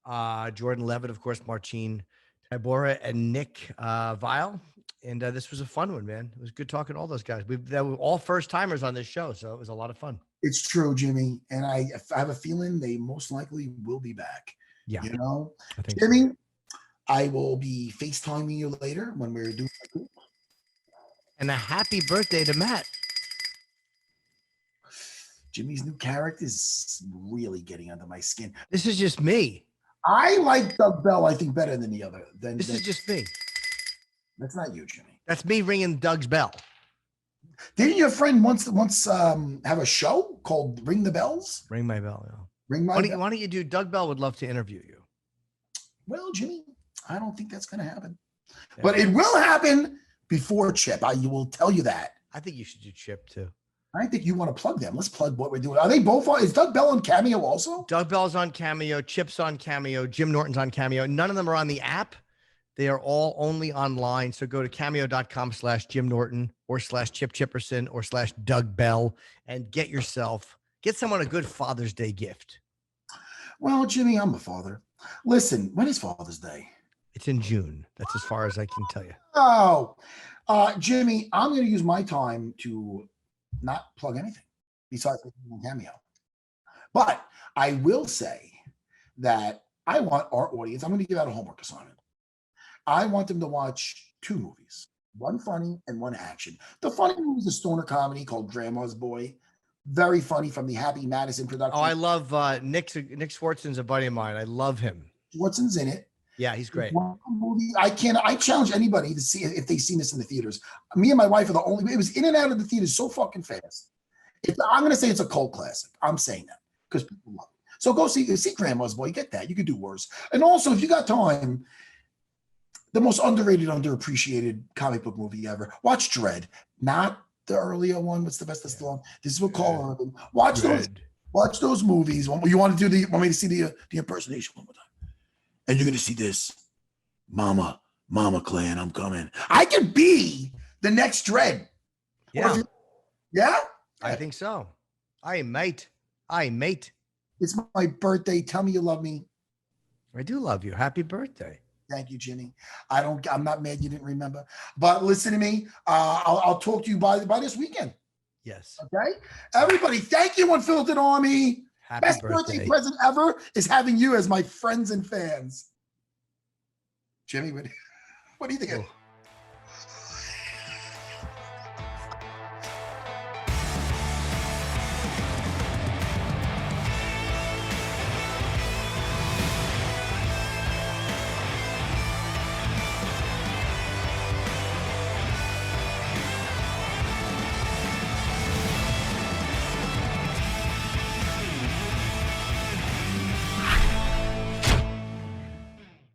Jordan Leavitt, of course, Marcin Tybura, and Nick Viall. And this was a fun one, man. It was good talking to all those guys. They were all first timers on this show, so it was a lot of fun. It's true, Jimmy. And I have a feeling they most likely will be back. Yeah. You know, I think Jimmy, I will be FaceTiming you later when we're doing. And a happy birthday to Matt. Jimmy's new character is really getting under my skin. This is just me. I like Doug Bell, I think, better than the other. This is just me. That's not you, Jimmy. That's me ringing Doug's bell. Didn't your friend once have a show called Ring the Bells? Ring my bell. Yeah. Ring my bell. Why don't you do? Doug Bell would love to interview you. Well, Jimmy, I don't think that's going to happen. Yeah. But it will happen before Chip. I will tell you that. I think you should do Chip too. I think you want to plug them. Let's plug what we're doing. Are they both on? Is Doug Bell on Cameo also? Doug Bell's on Cameo. Chip's on Cameo. Jim Norton's on Cameo. None of them are on the app. They are all only online. So go to cameo.com/Jim Norton or /Chip Chipperson or /Doug Bell and get someone a good Father's Day gift. Well, Jimmy, I'm a father. Listen, when is Father's Day? It's in June. That's as far as I can tell you. Oh, Jimmy, I'm going to use my time to not plug anything besides Cameo. But I will say that I want our audience, I'm going to give out a homework assignment. I want them to watch 2 movies, one funny and one action. The funny movie is a stoner comedy called Grandma's Boy. Very funny, from the Happy Madison production. Oh, I love Nick Swartzen's a buddy of mine. I love him. Swartzen's in it. Yeah, he's great. One movie I challenge anybody to see if they've seen this in the theaters. Me and my wife are the only. It was in and out of the theaters so fucking fast. I'm going to say it's a cult classic. I'm saying that because people love it. So go see Grandma's Boy. Get that. You could do worse. And also, if you got time, the most underrated, underappreciated comic book movie ever. Watch Dredd. Not the earlier one. What's the best that's still on? This is what Call Urban. Watch those movies. You want to do want me to see the impersonation one more time? And you're going to see this. Mama clan, I'm coming. I could be the next Dredd. Yeah. Yeah? I think so. Aye, mate. It's my birthday. Tell me you love me. I do love you. Happy birthday. Thank you, Jimmy. I'm not mad you didn't remember. But listen to me. I'll talk to you by this weekend. Yes. Okay? Everybody, thank you, Unfiltered Army. Happy Best birthday present ever is having you as my friends and fans. Jimmy, what do you think?